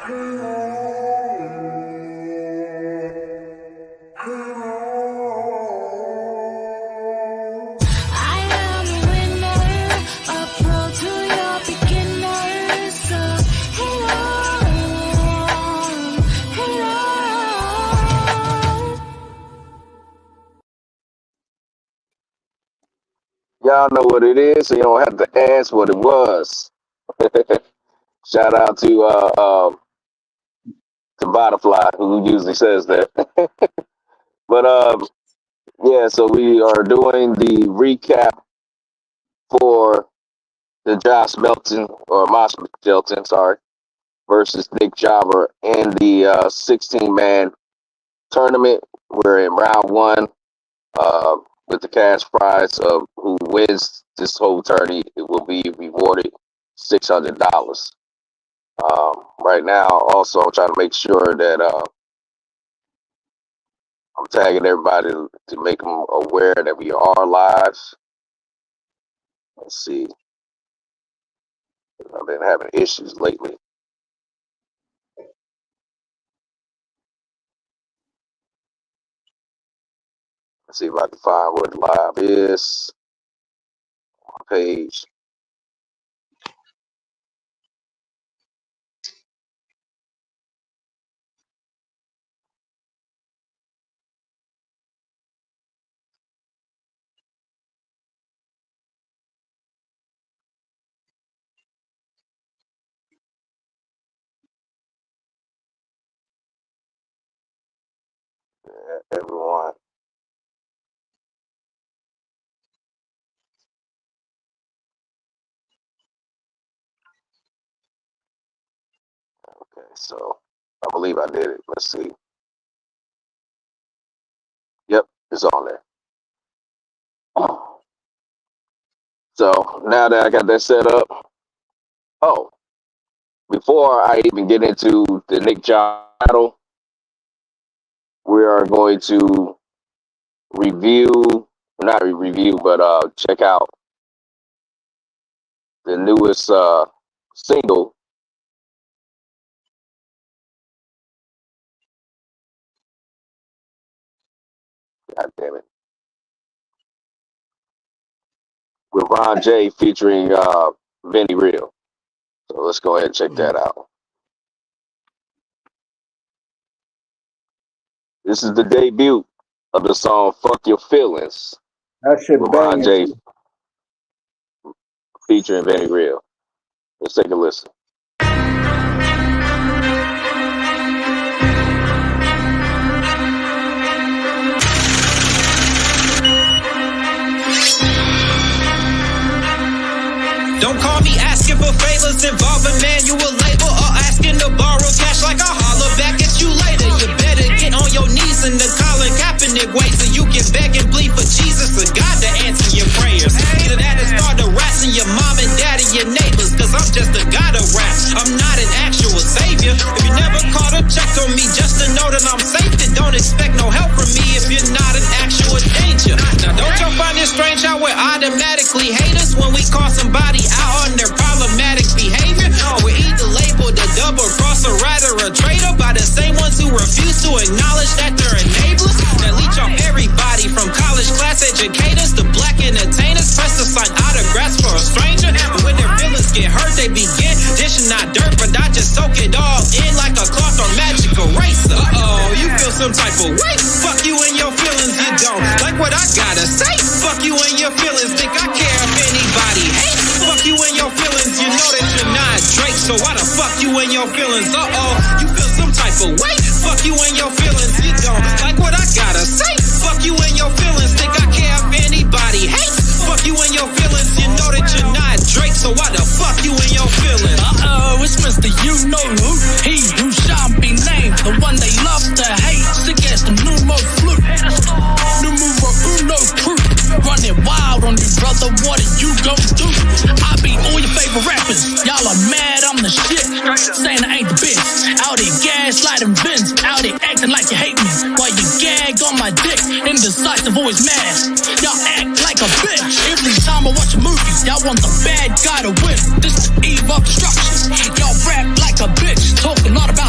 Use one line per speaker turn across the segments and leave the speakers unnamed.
Y'all know what it is, so you don't have to ask what it was. Shout out to Butterfly, who usually says that. But yeah, so we are doing the recap for the Mosh Jelton, versus Nick Jobber in the 16-man tournament. We're in round one. With the cash prize of who wins this whole tourney, it will be rewarded $600. Right now, also, I'm trying to make sure that I'm tagging everybody to make them aware that we are live. Let's see. I've been having issues lately. Let's see if I can find where the live is. On page. Yeah, everyone. Okay, so I believe I did it. Let's see. Yep, it's on there. So now that I got that set up, before I even get into the Nick Jobber battle, we are going to check out the newest single. God damn it. With Ron J featuring Benny Real. So let's go ahead and check that out. This is the debut of the song Fuck Your Feelings.
That shit
with Ron J featuring Benny Real. Let's take a listen.
Don't call me asking for favors involving manual labor or asking to borrow cash like I holler back at you later. You better get on your knees in the Colin Kaepernick way so you can beg and plead for Jesus or God to answer your prayers. Either that or start harassing your mom and dad and your neighbors, cause I'm just a god of rap. I'm not an actual savior. If you never called or checked on me just to know that I'm safe, then don't expect no help from me if you're not an actual danger. Now don't y'all find it strange how we're automatically haters when we call somebody out on their problematic behavior? We're either labeled a double crosser, rather a traitor by the same ones who refuse to acknowledge that they're enablers. That leech off everybody from college class educators to black entertainers. Press to sign autographs for a stranger. And when their feelings get hurt, they begin dishing out dirt, but I just soak it all in like a cloth or magic eraser. You feel some type of way? Fuck you and your feelings, you don't like what I gotta say. Fuck you and your feelings, think I care if anybody hates. Fuck you and your feelings, you know that you're not Drake, so why the fuck you and your feelings? You feel some type of way? Fuck you and your feelings, you don't like what I gotta say. Fuck you and your feelings, think I care if anybody hates. Fuck you and your feelings, you know that you're not Drake, so why the fuck you and your feelings?
It's Mr. You Know Who, he who shall be named, the one they love to hate, sick as the numero flu, numero uno crew, running wild on you, brother, what are you gon' do? I beat all your favorite rappers, y'all are mad, I'm the shit, saying I ain't the bitch, out here gaslighting Vince, out here acting like you hate me, while you gag on my dick, indecisive, always mad, y'all act like a bitch, every time I watch a movie, y'all want the bad guy to win, this is the eve of destruction, y'all rap like a bitch, talk a lot about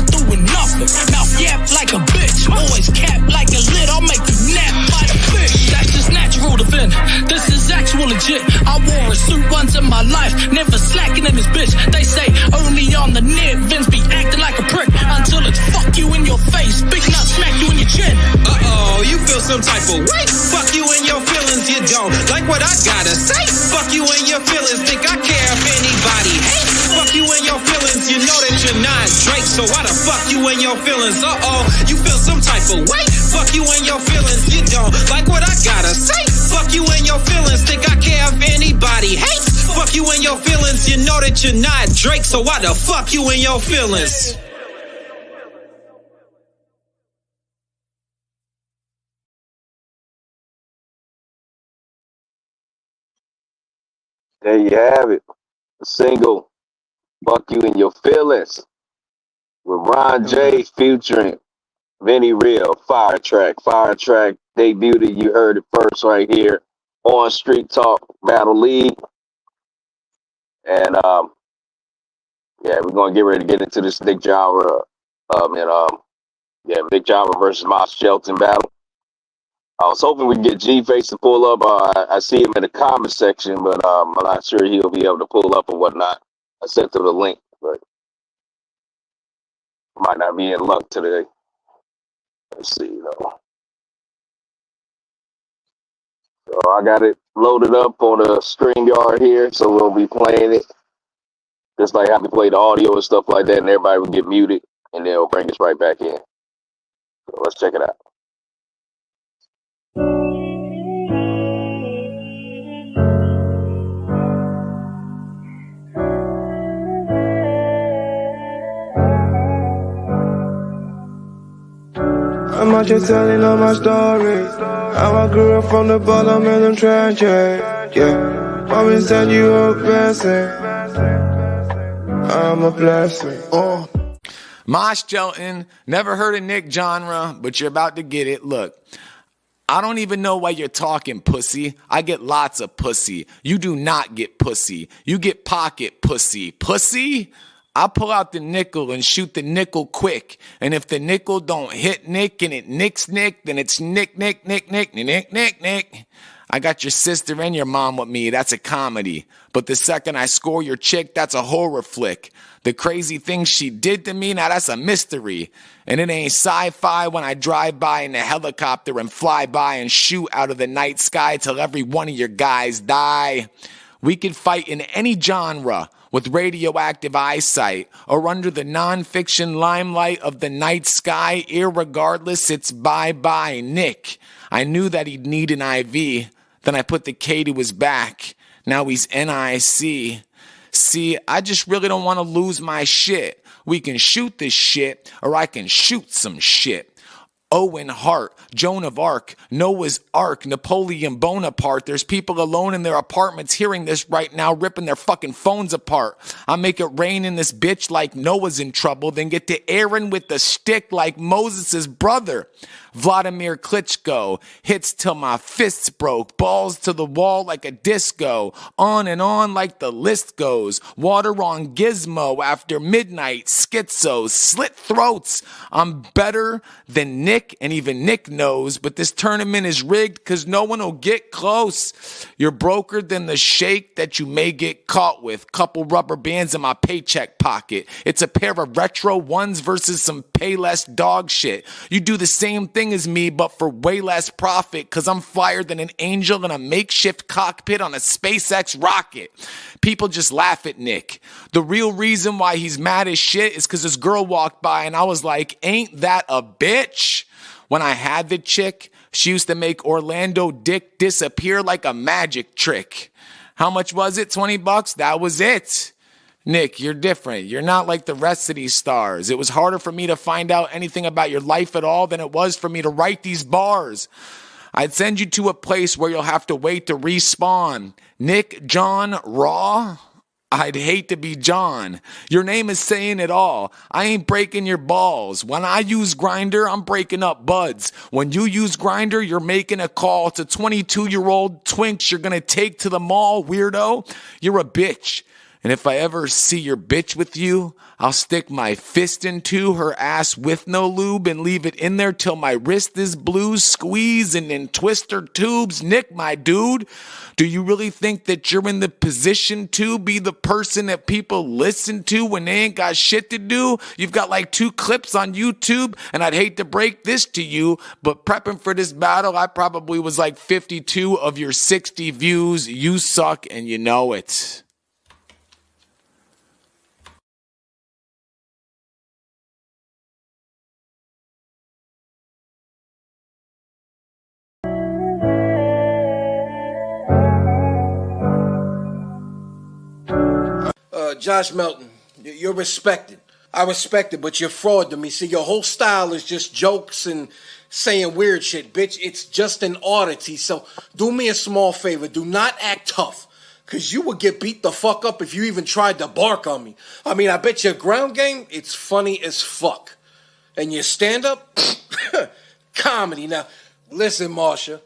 some type of way. Fuck you and your feelings, you don't like what I gotta say. Fuck you and your feelings, think I care if anybody hates. Fuck you and your feelings, you know that you're not Drake, so why the fuck you and your feelings? You feel some type of way. Fuck you and your feelings, you don't like what I gotta say. Fuck you and your feelings, think I care if anybody hates. Fuck you and your feelings, you know that you're not Drake, so why the fuck you and your feelings?
There you have it. The single, Fuck You in Your Feelings, with Ron J featuring Vinny Real. Fire track. Debuted, you heard it first right here on Street Talk Battle League. And yeah, we're gonna get ready to get into this Nick Jara Nick Jara versus Mosh Jelton battle. I was hoping we could get G-Face to pull up. I see him in the comment section, but I'm not sure he'll be able to pull up or whatnot. I sent him the link, but might not be in luck today. Let's see, though. So I got it loaded up on the StreamYard here, so we'll be playing it. Just like how we play the audio and stuff like that, and everybody will get muted, and then it'll bring us right back in. So let's check it out.
I'm just telling all my stories. How I grew up from the bottom and I'm tragic. Yeah, mommy said you a blessing. I'm a blessing.
Mosh Jelton, never heard of Nick genre, but you're about to get it. Look, I don't even know why you're talking, pussy. I get lots of pussy. You do not get pussy. You get pocket pussy. Pussy? I pull out the nickel and shoot the nickel quick. And if the nickel don't hit Nick and it nicks Nick, then it's Nick. I got your sister and your mom with me. That's a comedy. But the second I score your chick, that's a horror flick. The crazy things she did to me, now that's a mystery. And it ain't sci-fi when I drive by in a helicopter and fly by and shoot out of the night sky till every one of your guys die. We could fight in any genre with radioactive eyesight or under the non-fiction limelight of the night sky. Irregardless, it's bye-bye, Nick. I knew that he'd need an IV. Then I put the K to his back. Now he's NIC. See, I just really don't want to lose my shit. We can shoot this shit, or I can shoot some shit. Owen Hart, Joan of Arc, Noah's Ark, Napoleon Bonaparte. There's people alone in their apartments hearing this right now, ripping their fucking phones apart. I make it rain in this bitch like Noah's in trouble, then get to Aaron with the stick like Moses' brother. Vladimir Klitschko, hits till my fists broke, balls to the wall like a disco, on and on like the list goes. Water on Gizmo after midnight, schizo, slit throats. I'm better than Nick, and even Nick knows, but this tournament is rigged cause no one will get close. You're broker than the shake that you may get caught with. Couple rubber bands in my paycheck pocket. It's a pair of retro ones versus some Payless dog shit. You do the same thing as me, but for way less profit, cause I'm flyer than an angel in a makeshift cockpit on a SpaceX rocket. People just laugh at Nick. The real reason why he's mad as shit is cause this girl walked by and I was like, ain't that a bitch? When I had the chick, she used to make Orlando Dick disappear like a magic trick. How much was it? $20? That was it. Nick, you're different. You're not like the rest of these stars. It was harder for me to find out anything about your life at all than it was for me to write these bars. I'd send you to a place where you'll have to wait to respawn. Nick, John, Raw? I'd hate to be John. Your name is saying it all. I ain't breaking your balls. When I use Grindr, I'm breaking up buds. When you use Grindr, you're making a call to 22-year-old twinks you're gonna take to the mall, weirdo. You're a bitch. And if I ever see your bitch with you, I'll stick my fist into her ass with no lube and leave it in there till my wrist is blue, squeeze and then twist her tubes. Nick, my dude, do you really think that you're in the position to be the person that people listen to when they ain't got shit to do? You've got like 2 clips on YouTube, and I'd hate to break this to you, but prepping for this battle, I probably was like 52 of your 60 views. You suck and you know it.
Josh Melton, you're respected. I respect it, but you're fraud to me. See, your whole style is just jokes and saying weird shit, bitch. It's just an oddity. So do me a small favor. Do not act tough, because you would get beat the fuck up if you even tried to bark on me. I mean, I bet your ground game, it's funny as fuck. And your stand-up, comedy. Now, listen, Marsha.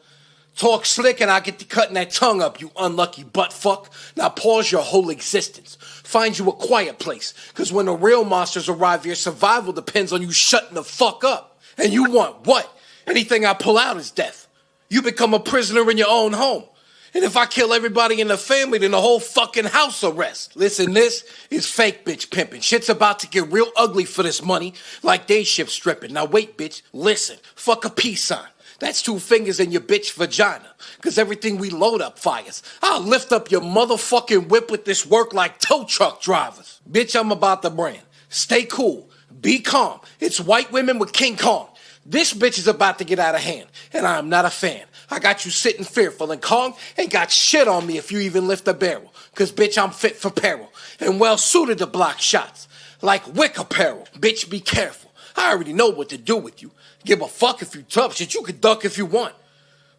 Talk slick and I get to cutting that tongue up, you unlucky butt fuck. Now pause your whole existence. Find you a quiet place. Because when the real monsters arrive, your survival depends on you shutting the fuck up. And you want what? Anything I pull out is death. You become a prisoner in your own home. And if I kill everybody in the family, then the whole fucking house arrests. Listen, this is fake bitch pimping. Shit's about to get real ugly for this money, like day shift stripping. Now wait, bitch, listen. Fuck a peace sign. That's 2 fingers in your bitch vagina. Cause everything we load up fires. I'll lift up your motherfucking whip with this work like tow truck drivers. Bitch, I'm about the brand. Stay cool. Be calm. It's white women with King Kong. This bitch is about to get out of hand. And I am not a fan. I got you sitting fearful, and Kong ain't got shit on me if you even lift a barrel. Cause bitch, I'm fit for peril. And well suited to block shots. Like Wick apparel. Bitch, be careful. I already know what to do with you. Give a fuck if you tough shit. You can duck if you want.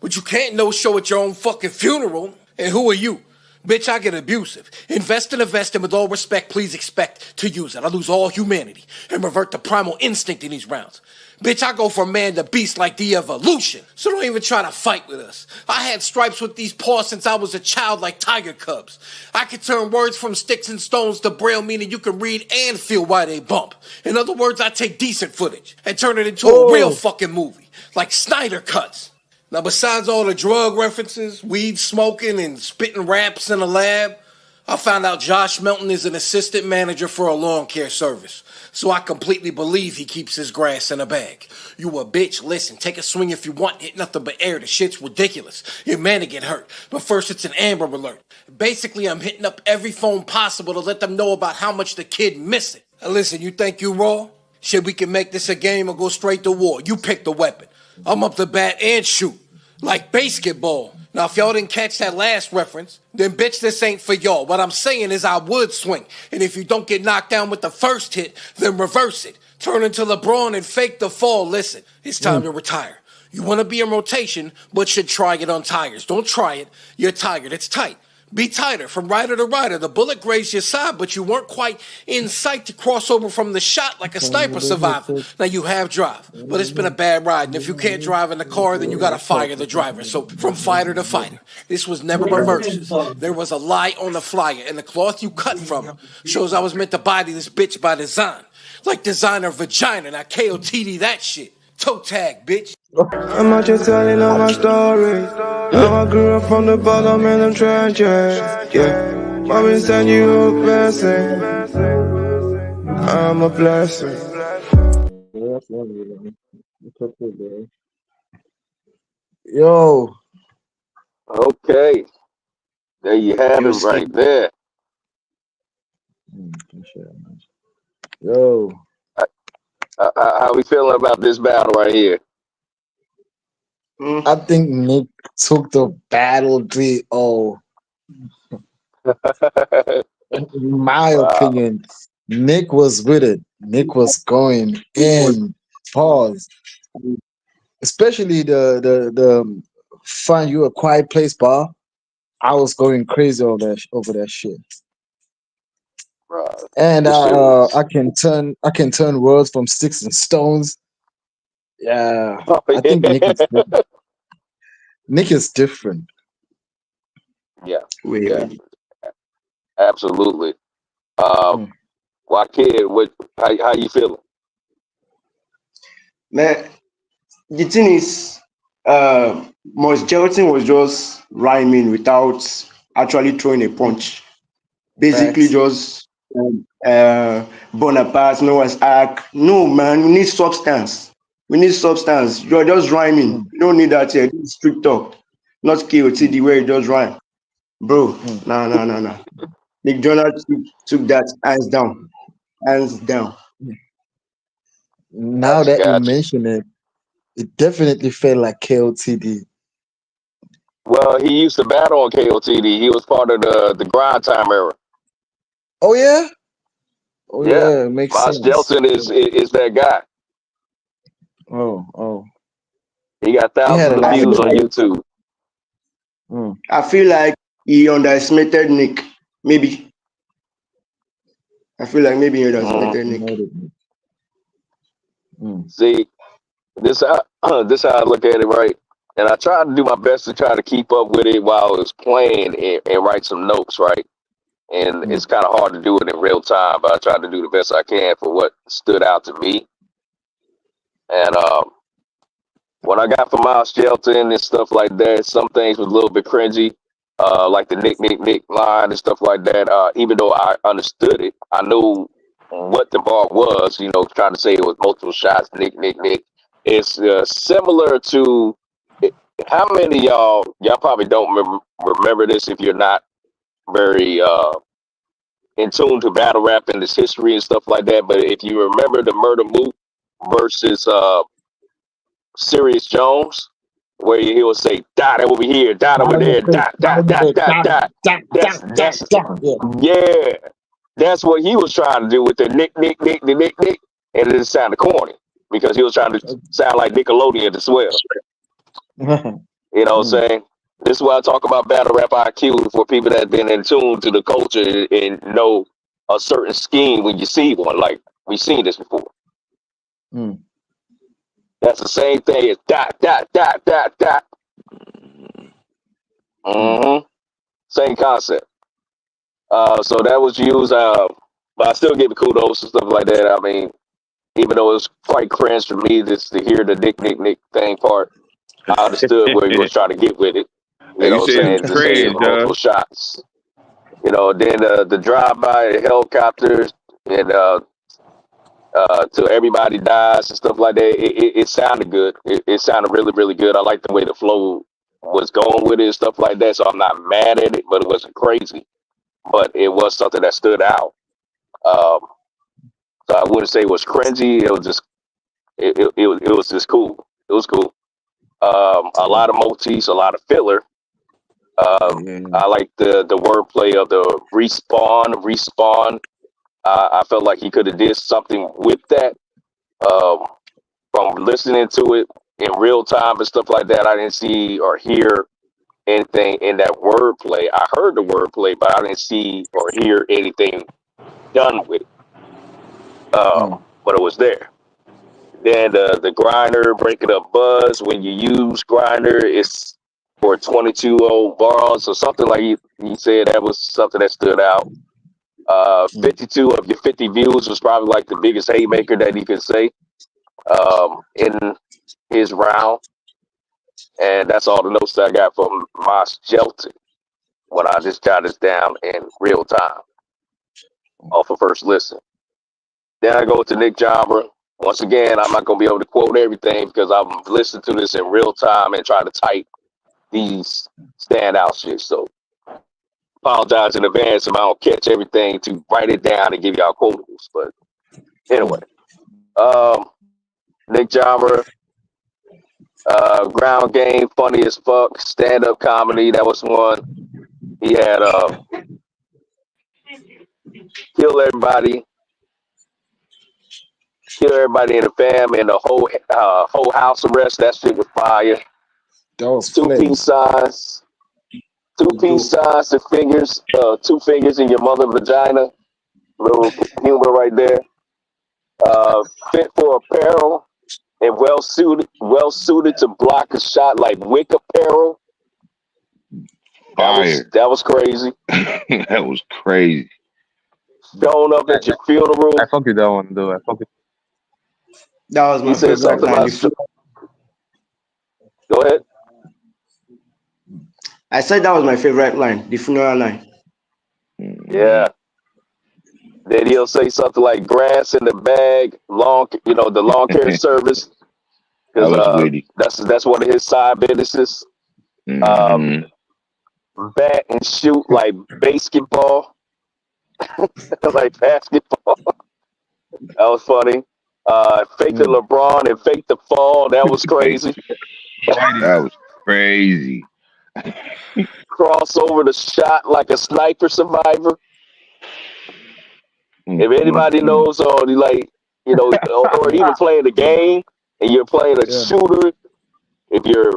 But you can't no-show at your own fucking funeral. And who are you? Bitch, I get abusive. Invest in a vest, and with all respect, please expect to use it. I lose all humanity and revert to primal instinct in these rounds. Bitch, I go from man to beast like the evolution. So don't even try to fight with us. I had stripes with these paws since I was a child like tiger cubs. I can turn words from sticks and stones to braille, meaning you can read and feel why they bump. In other words, I take decent footage and turn it into a real fucking movie, like Snyder cuts. Now, besides all the drug references, weed smoking, and spitting raps in a lab, I found out Josh Melton is an assistant manager for a lawn care service. So I completely believe he keeps his grass in a bag. You a bitch, listen, take a swing if you want, hit nothing but air, the shit's ridiculous. Your man to get hurt, but first it's an Amber Alert. Basically, I'm hitting up every phone possible to let them know about how much the kid missing. Now listen, you think you raw? Shit, we can make this a game or go straight to war. You pick the weapon. I'm up to bat and shoot, like basketball. Now, if y'all didn't catch that last reference, then bitch, this ain't for y'all. What I'm saying is I would swing. And if you don't get knocked down with the first hit, then reverse it. Turn into LeBron and fake the fall. Listen, it's time to retire. You want to be in rotation, but should try it on tires. Don't try it. You're tired. It's tight. Be tighter from rider to rider. The bullet grazed your side, but you weren't quite in sight to cross over from the shot like a sniper survivor. Now you have drive, but it's been a bad ride. And if you can't drive in the car, then you gotta fire the driver. So from fighter to fighter, this was never reverses. There was a lie on the flyer, and the cloth you cut from shows I was meant to body this bitch by design. Like designer vagina. Now KOTD that shit. Toe tag, bitch.
I'm not just telling all my stories. How I grew up from the bottom in them trenches. Yeah, mommy send you a blessing. I'm a blessing.
Yo,
Okay. There you have it right there.
yo,
How we feeling about this battle right here?
I think Nick took the battle lead. Oh, in my opinion, Nick was with it. Nick was going in. Pause. Especially the find you a quiet place bar. I was going crazy over that shit.
Bruh,
And
this shit was-
I can turn words from sticks and stones. Yeah,
Oh,
I think Nick is
yeah.
different. Nick is different.
Yeah,
Wait,
yeah, absolutely. Um, Why kid? What? How you feeling?
Man, the thing is, Mosh Jelton was just rhyming without actually throwing a punch. Basically,
Facts.
just Bonaparte, Noah's Ark. No, man, we need substance. We need substance. You're just rhyming.
Mm,
You don't need that here. This is street talk, not
mm,
KOTD where you just rhyme. Bro,
mm.
no, no, no, no. Nick Jonas took that hands down. Hands down.
Now
Gotcha,
that you
gotcha.
mention it, it definitely felt like KOTD.
Well, he used to battle on KOTD. He was part of the grind time era.
Oh yeah, oh
Yeah,
yeah, it makes
Mosh
sense.
Jelton is that guy.
Oh,
He got
he had
thousands
a
of
I
lot
feel
of
views on
like
great.
YouTube.
Mm,
I feel like he underestimated Nick. Maybe. I feel like maybe he
Mhm.
underestimated Nick.
underestimated me. Mm,
See, this this how I look at it, right? And I try to do my best to try to keep up with it while I was playing and write some notes, right? And
mm,
it's kind of hard to do it in real time, but I try to do the best I can for what stood out to me. And what I got from Miles Shelton and stuff like that, some things was a little bit cringy, like the Nick line and stuff like that. Even though I understood it, I knew what the bar was. You know, trying to say it was multiple shots, Nick. It's similar to how many y'all probably don't remember this if you're not very in tune to battle rap and its history and stuff like that. But if you remember the Murder Mook versus Sirius Jones, where he will say dot over here, dot over there, dot. That's
Yeah.
yeah. That's what he was trying to do with the Nick, and it sounded corny because he was trying to sound like Nickelodeon as well. You know what I'm
Mm,
saying? This is why I talk about battle rap IQ for people that have been in tune to the culture and know a certain scheme when you see one. Like we've seen this before.
mm,
That's the same thing as dot.
mm,
Mm-hmm. Same concept. So that was used, but I still give it kudos and stuff like that. I mean, even though it was quite cringe for me just to hear the Nick thing part, I understood where he was trying to get with it. You
Hey,
know
you
what
said it
I'm
was
saying? To say it
cringe,
was
dog.
multiple shots. You know, then the drive-by helicopters and till everybody dies and stuff like that. It sounded good. It sounded really good. I like the way the flow was going with it and stuff like that. So I'm not mad at it, but it wasn't crazy. But it was something that stood out. Um, so I wouldn't say it was cringy. It was just it was just cool. It was cool. A
yeah.
lot of motifs, a lot of filler.
Oh
Um,
yeah.
I like the wordplay of the respawn. I felt like he could have did something with that. Um, from listening to it in real time and stuff like that, I didn't see or hear anything in that wordplay. I heard the wordplay, but I didn't see or hear anything done with it.
Mm,
But it was there. Then the grinder breaking up buzz when you use grinder, it's for 22 old bars or something like you said. That was something that stood out.
mm,
52 of your 50 views was probably like the biggest haymaker that he could say in his round. And that's all the notes that I got from Mosh Jelton when I just jotted this down in real time off of first listen. Then I go to Nick Jobber. Once again, I'm not going to be able to quote everything because I'm listening to this in real time and trying to type these standout shit. So apologize in advance if I don't catch everything to write it down and give y'all quotables. But anyway,
mm.
um, Nick Jobber, ground game, funny as fuck, stand up comedy. That was one. He had kill everybody, kill everybody in the fam, and the whole house arrest. That shit was fire.
That was
Two
flame.
piece signs, two piece
Dope.
signs and fingers, two fingers in your mother vagina. Little humor right there. Fit for apparel and well suited to block a shot like Wick apparel.
Fire.
That was crazy.
That was crazy.
showing up at your
I
funeral.
fuck with that one though. I fuck with.
That was
He
my
said
favorite
something
line.
about. Go ahead.
I said that was my favorite line, the funeral line.
Yeah. Then he'll say something like grass in the bag, the lawn care service,
That
because
was witty.
that's one of his side businesses. Um,
Mm-hmm.
bat and shoot like basketball, like basketball. That was funny. Fake the LeBron and fake the fall. That was crazy.
That was crazy.
Cross over the shot like a sniper survivor. If anybody
Mm-hmm.
knows, or even playing the game, and you're playing a
Yeah.
shooter, if you're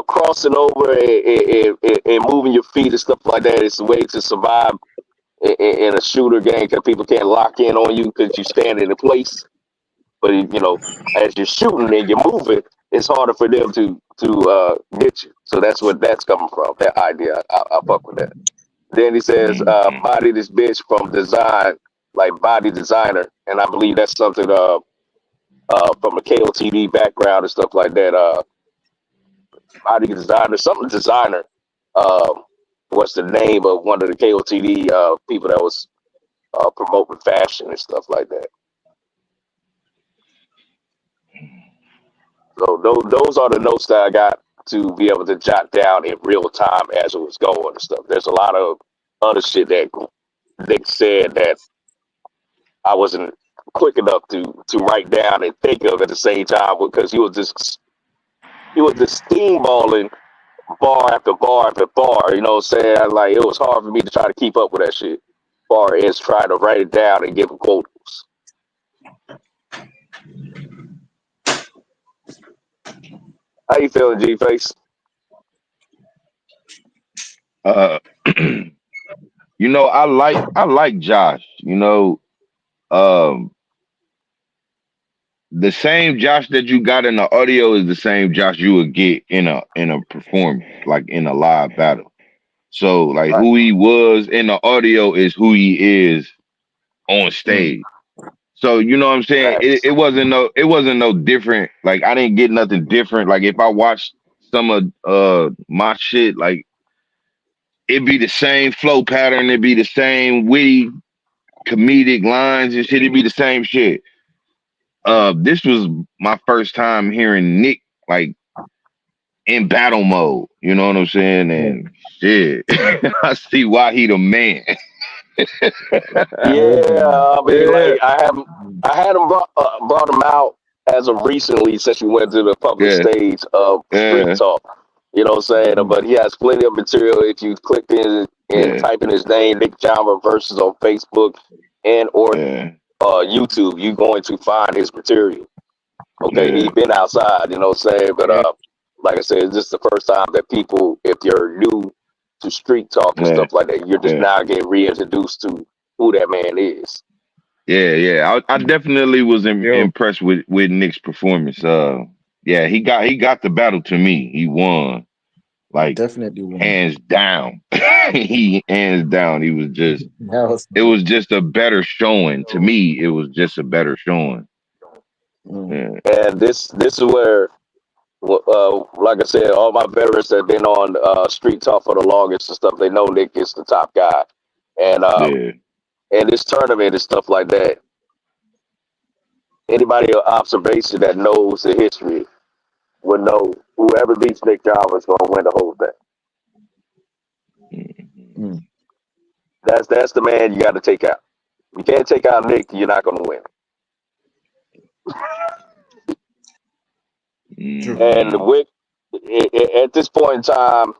crossing over and moving your feet and stuff like that, it's a way to survive in a shooter game because people can't lock in on you because you stand in a place. But as you're shooting and you're moving, it's harder for them to get you. So that's what that's coming from. That idea, I fuck with that. Then he says,
Mm-hmm.
"Body this bitch from design, like body designer," and I believe that's something from a KOTD background and stuff like that. Body designer, something designer. Um, what's the name of one of the KOTD people that was promoting fashion and stuff like that? So those are the notes that I got to be able to jot down in real time as it was going and stuff. There's a lot of other shit that Nick said that I wasn't quick enough to write down and think of at the same time because he was just steamballing bar after bar after bar. You know what I'm saying? Like it was hard for me to try to keep up with that shit. Far as trying to write it down and give him quotes. How you feeling, G Face?
Uh, I like Josh. Um, the same Josh that you got in the audio is the same Josh you would get in a performance, like in a live battle. So like
Right.
who he was in the audio is who he is on stage. So you know what I'm saying? It,
Facts.
it wasn't no different. Like I didn't get nothing different. Like if I watched some of my shit, like it'd be the same flow pattern, it'd be the same witty comedic lines and shit, it'd be the same shit. This was my first time hearing Nick like in battle mode. You know what I'm saying? And shit, I see why he the man.
Yeah, I mean,
Yeah,
like I had him brought him out as of recently since we went to the public
yeah,
stage of Street
yeah,
Talk. You know what I'm saying? But he has plenty of material if you click in and
yeah,
type in his name, Nick Jama versus on Facebook and or
yeah,
YouTube. You're going to find his material. Okay,
yeah,
he's been outside. You know what I'm saying? But
Yeah.
like I said, it's just the first time that people, if you're new to Street Talk and
yeah,
stuff like that, you're just
yeah.
now getting reintroduced to who that man is.
Yeah, yeah. I definitely was
Yo,
impressed with Nick's performance. Yeah, he got the battle to me. He won like
definitely one.
hands down. He hands down.
That was
It was just a better showing to me. It was just a better showing.
mm,
Yeah,
And this is where, like I said, all my veterans that have been on Street Talk for the longest and stuff, they know Nick is the top guy.
yeah,
And this tournament and stuff like that, anybody of observation that knows the history would know whoever beats Nick Java is going to win the whole thing.
mm.
That's the man you got to take out. You can't take out Nick, you're not going to win.
True.
And with at this point in time,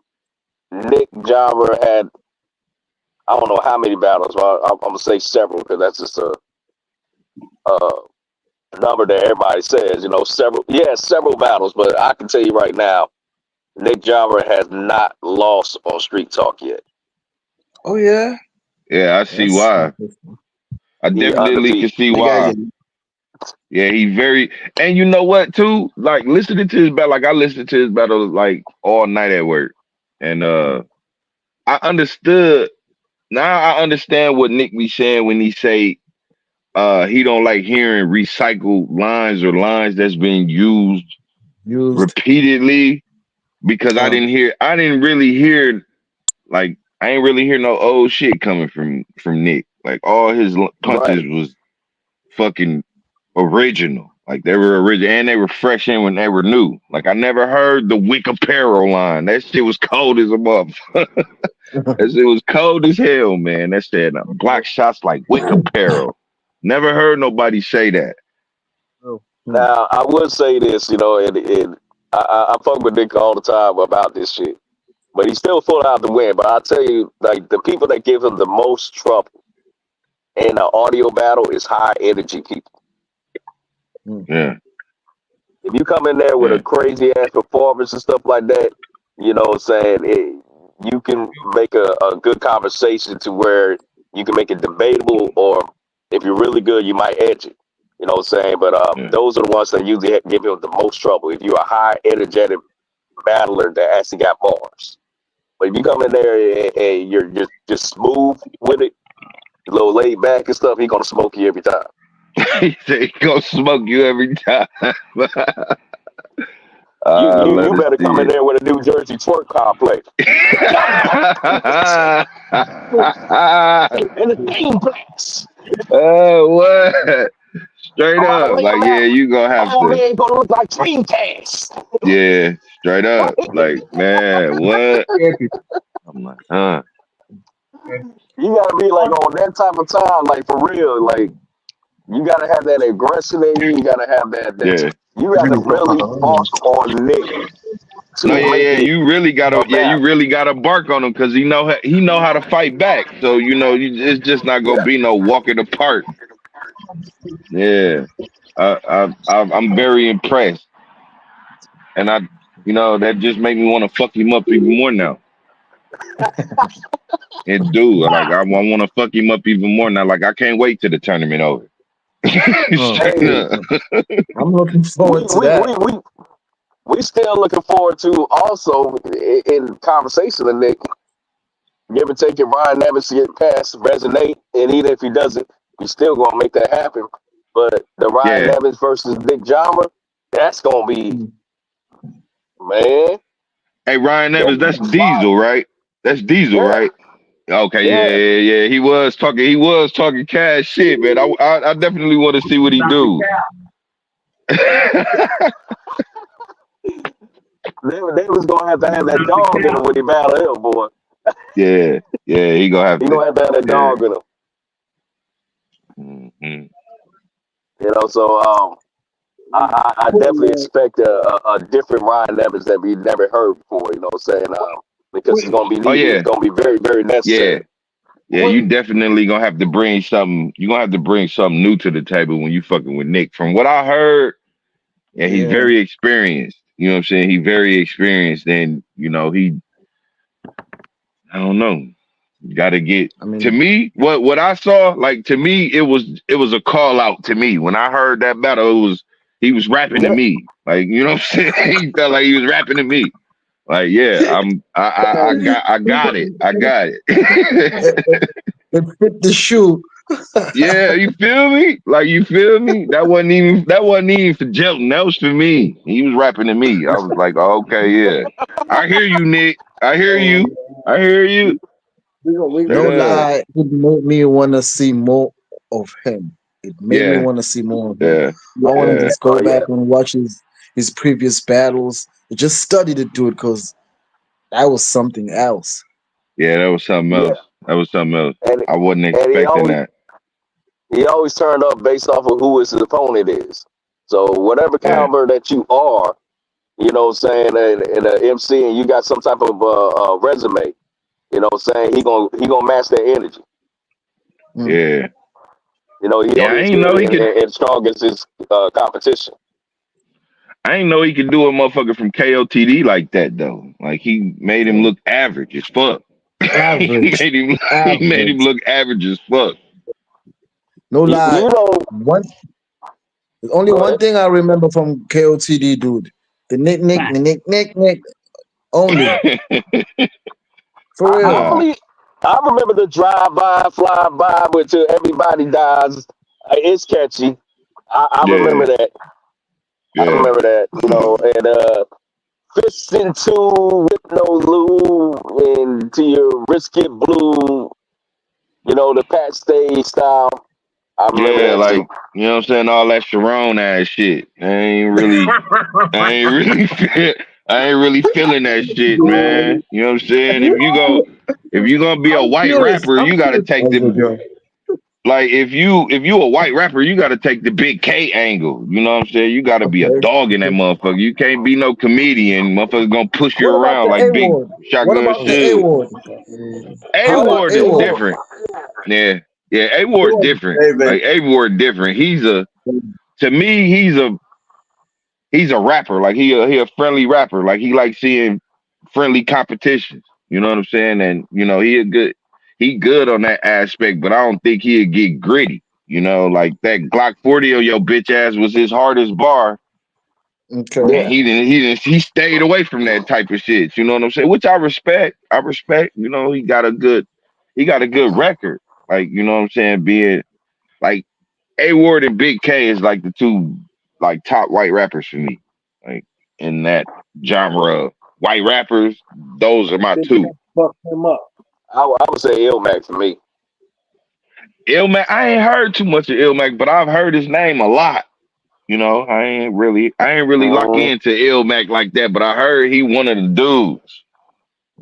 Nick Java had I don't know how many battles. But I'm gonna say several because that's just a number that everybody says. Several. Yeah, several battles. But I can tell you right now, Nick Java has not lost on Street Talk yet.
Oh yeah.
yeah. I see
That's
why.
interesting.
I
He
definitely can
undefeated.
see
The guy is
why. Yeah, he very. And you know what too? Like listening to his battle, like I listened to his battle like all night at work, and I understood now I understand what Nick be saying when he say he don't like hearing recycled lines or lines that's been used repeatedly because I didn't really hear like I ain't really hear no old shit coming from Nick. Like all his punches
Right.
was fucking original. Like they were original and they were fresh in when they were new. Like I never heard the Wick Apparel line. That shit was cold as a motherfucker. That shit was cold as hell, man. That said block shots like Wick Apparel. Never heard nobody say that.
Now I would say this, and I fuck with Nick all the time about this shit, but he's still full out the win. But I tell you, like the people that give him the most trouble in the audio battle is high energy people.
Yeah.
If you come in there with a crazy ass performance and stuff like that, you know what I'm saying, you can make a good conversation to where you can make it debatable, or if you're really good, you might edge it. You know what I'm saying? But those are the ones that usually give you the most trouble. If you're a high energetic battler that actually got bars. But if you come in there and you're just smooth with it, a little laid back and stuff, he's gonna smoke you every time.
He said he gonna smoke you every time.
You better come in there with a New Jersey twerk complex. And the theme place.
What? Straight up. Like, yeah, you gonna have to.
Man gonna look like Dreamcast.
Yeah, straight up. Like, man, what? I'm like,
You gotta be like on that type of time, like for real. Like you gotta have that aggression in you. You gotta have that. You gotta really bark on Nick.
No, you really gotta bark on him because he know how to fight back. So it's just not gonna be no walk in the park. Yeah, I'm very impressed, and that just made me want to fuck him up even more now. It do like I want to fuck him up even more now. Like I can't wait till the tournament over.
I'm looking forward to that.
We still looking forward to also in conversation with Nick. Give and take it, Ryan Evans to get past resonate, and even if he doesn't, we still gonna make that happen. But the Ryan Evans versus Nick Jama, that's gonna be man.
Hey, Ryan Evans, that's Diesel, right? That's Diesel, right? Okay, yeah. He was talking cash shit, man. I definitely want to see what he do.
They was gonna have to have that dog in him when he battle him, boy.
Yeah, he gonna have to
have that dog in him.
Mm-hmm.
So I definitely expect a different Ryan Evans that we never heard before. You know what I'm saying? Because it's gonna be needed. It's gonna be very, very necessary.
Yeah, you definitely gonna have to bring something. You gonna have to bring something new to the table when you fucking with Nick. From what I heard, he's very experienced. You know what I'm saying? He's very experienced, and I don't know. You gotta get to me. What I saw, like to me, it was a call out to me when I heard that battle. He was rapping to me, like you know what I'm saying. He felt like he was rapping to me. Like I got it.
It fit the shoe.
Yeah, you feel me? Like you feel me? That wasn't even for Jelton. That was for me. He was rapping to me. I was like, oh, okay, yeah. I hear you, Nick. I hear you.
No lie, it made me want to see more of him. It made me want to see more of him. I want to just go back and watch his previous battles. Just study the dude because that was something else.
Yeah, that was something else. That was something else. I wasn't expecting that.
He always turned up based off of who his opponent is. So whatever caliber that you are, you know what I'm saying, in an MC and you got some type of resume, you know what I'm saying, he gonna match that energy.
Yeah.
I ain't know he could and strong as his competition.
I ain't know he could do a motherfucker from KOTD like that though. Like he made him look average as fuck.
Average.
He made him look average as fuck.
No lie. There's only one thing I remember from KOTD, dude. The Nick. Only. For real.
I remember the drive by, fly by, where till everybody dies. It's catchy. I remember
Yeah,
that. I
yeah,
remember that. And fists into with no lube and to your brisket blue. The Pat Stay style. I remember
yeah.
that
Like,
too.
you know what I'm saying? All that Sharon ass shit. I ain't really, I ain't really feeling that shit, man. You know what I'm saying? If you gonna be a
I'm
white
curious.
rapper,
I'm
you gotta
curious.
take
Oh,
the
God.
like. If you a white rapper, you gotta take the big K angle. You know what I'm saying? You gotta be a
Okay.
dog in that motherfucker. You can't be no comedian. Motherfuckers gonna push you
What about
around
the
like
A
big
word? What
shotgun
about the A
should.
word?
A
How about
Ward
A
is
word?
different. Yeah, yeah. A Ward different.
Very, very
Like A Ward different. To me, he's a rapper. Like he a friendly rapper. Like he likes seeing friendly competitions. You know what I'm saying? And he good on that aspect, but I don't think he'd get gritty. Like that Glock 40 on your bitch ass was his hardest bar,
Okay.
and
Yeah.
he stayed away from that type of shit. You know what I'm saying? Which I respect. I respect. He got a good record. Like, you know what I'm saying? Being like A Ward and Big K is like the two like top white rappers for me. Like in that genre. White rappers, those are my
Big
two.
Cat fucked him up.
I would say Ilmac for me.
Ilmac, I ain't heard too much of Ilmac, but I've heard his name a lot. I ain't really lock
Hmm.
into Ilmac like that, but I heard he one of the dudes.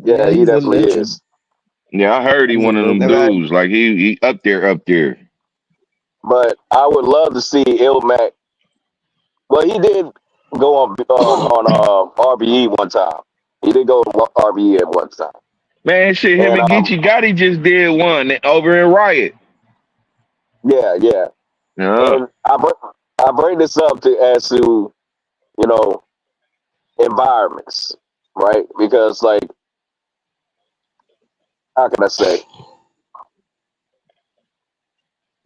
Yeah,
Yeah,
he
he's a
definitely
legend.
is.
Yeah, I heard he
He's a
one of them
legend.
right.
dudes. Like he up there, up there.
But I would love to see Ilmac. Well, he did go on RBE one time. He did go on RBE at one time,
Man, shit, him
and
and Geechee Gotti just did one over in Riot.
yeah, yeah.
Yeah,
And I bring this up as to you know environments, right? Because like, how can I say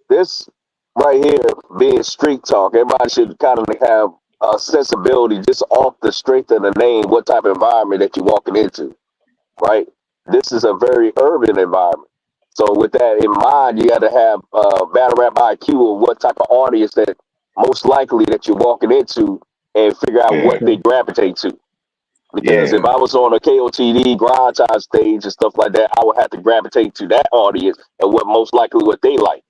this right here being street talk? Everybody should kind of have a sensibility just off the strength of the name, what type of environment that you're walking into, right? This is a very urban environment. So with that in mind, you got to have battle rap IQ of what type of audience that most likely that you're walking into and figure out
yeah,
what
Okay.
they gravitate to. Because if
yeah,
I was on a KOTD grind time stage and stuff like that, I would have to gravitate to that audience and what they like.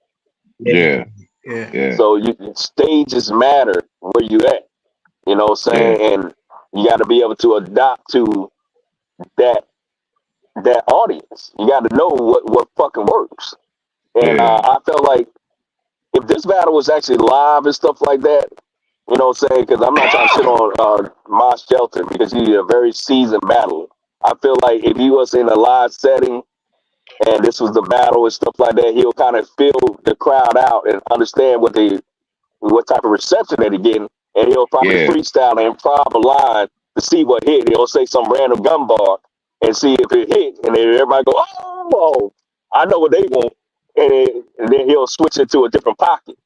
Yeah,
yeah,
yeah.
yeah,
So stages matter where you at. You know what I'm
yeah,
saying? And you got to be able to adapt to that that audience. You got to know what fucking works. And
yeah,
I felt like if this battle was actually live and stuff like that, you know what I'm saying? Because I'm not trying to shit on Mosh Jelton because he's a very seasoned battler. I feel like if he was in a live setting and this was the battle and stuff like that, he'll kind of feel the crowd out and understand what type of reception that he's getting, and he'll probably
yeah,
freestyle and improv a line to see what hit. He'll say some random gun bar and see if it hit, and then everybody go, "Oh, I know what they want," and then he'll switch it to a different pocket.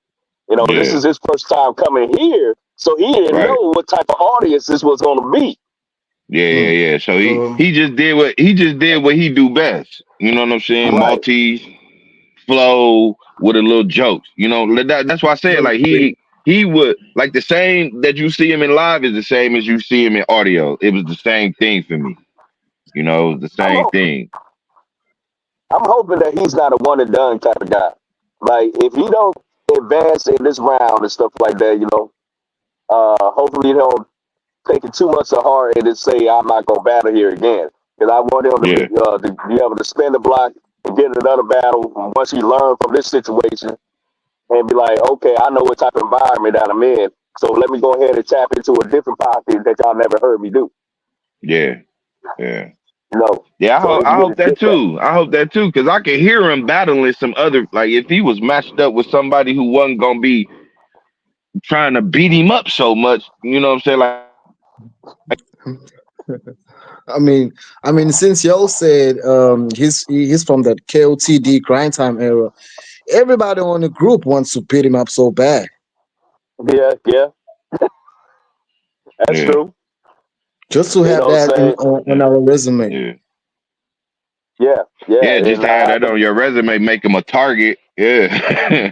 This
yeah.
is his first time coming here, so he didn't
Right.
know what type of audience this was going to be.
Yeah, yeah,
Hmm.
yeah. So he
So
he just did what he do best. You know what I'm saying?
Right.
Maltese flow with a little jokes. That's why I said like he would like the same that you see him in live is the same as you see him in audio. It was the same thing for me. It was the
I'm
same
ho-
thing.
I'm hoping that he's not a one and done type of guy. Like if he don't advance in this round and stuff like that, hopefully he don't take it too much to heart and just say I'm not gonna battle here again. Because I want him
Yeah,
to be able to spin the block and get another battle once he learned from this situation and be like, okay, I know what type of environment that I'm in. So let me go ahead and tap into a different pocket that y'all never heard me do.
yeah, yeah.
You know,
Yeah, I
so
hope,
he can
I
get
hope
his
that
shit back.
too. I hope that too, because I could hear him battling some other like if he was matched up with somebody who wasn't gonna be trying to beat him up so much, you know what I'm saying? Like
I mean, since y'all said he's from that KOTD grind time era, everybody on the group wants to beat him up so bad,
Yeah, yeah, that's
yeah,
true.
just to
You
have
know what
that
I'm saying?
on
yeah,
our resume.
yeah. Yeah, just
and
to have that on your resume, make him a target. Yeah,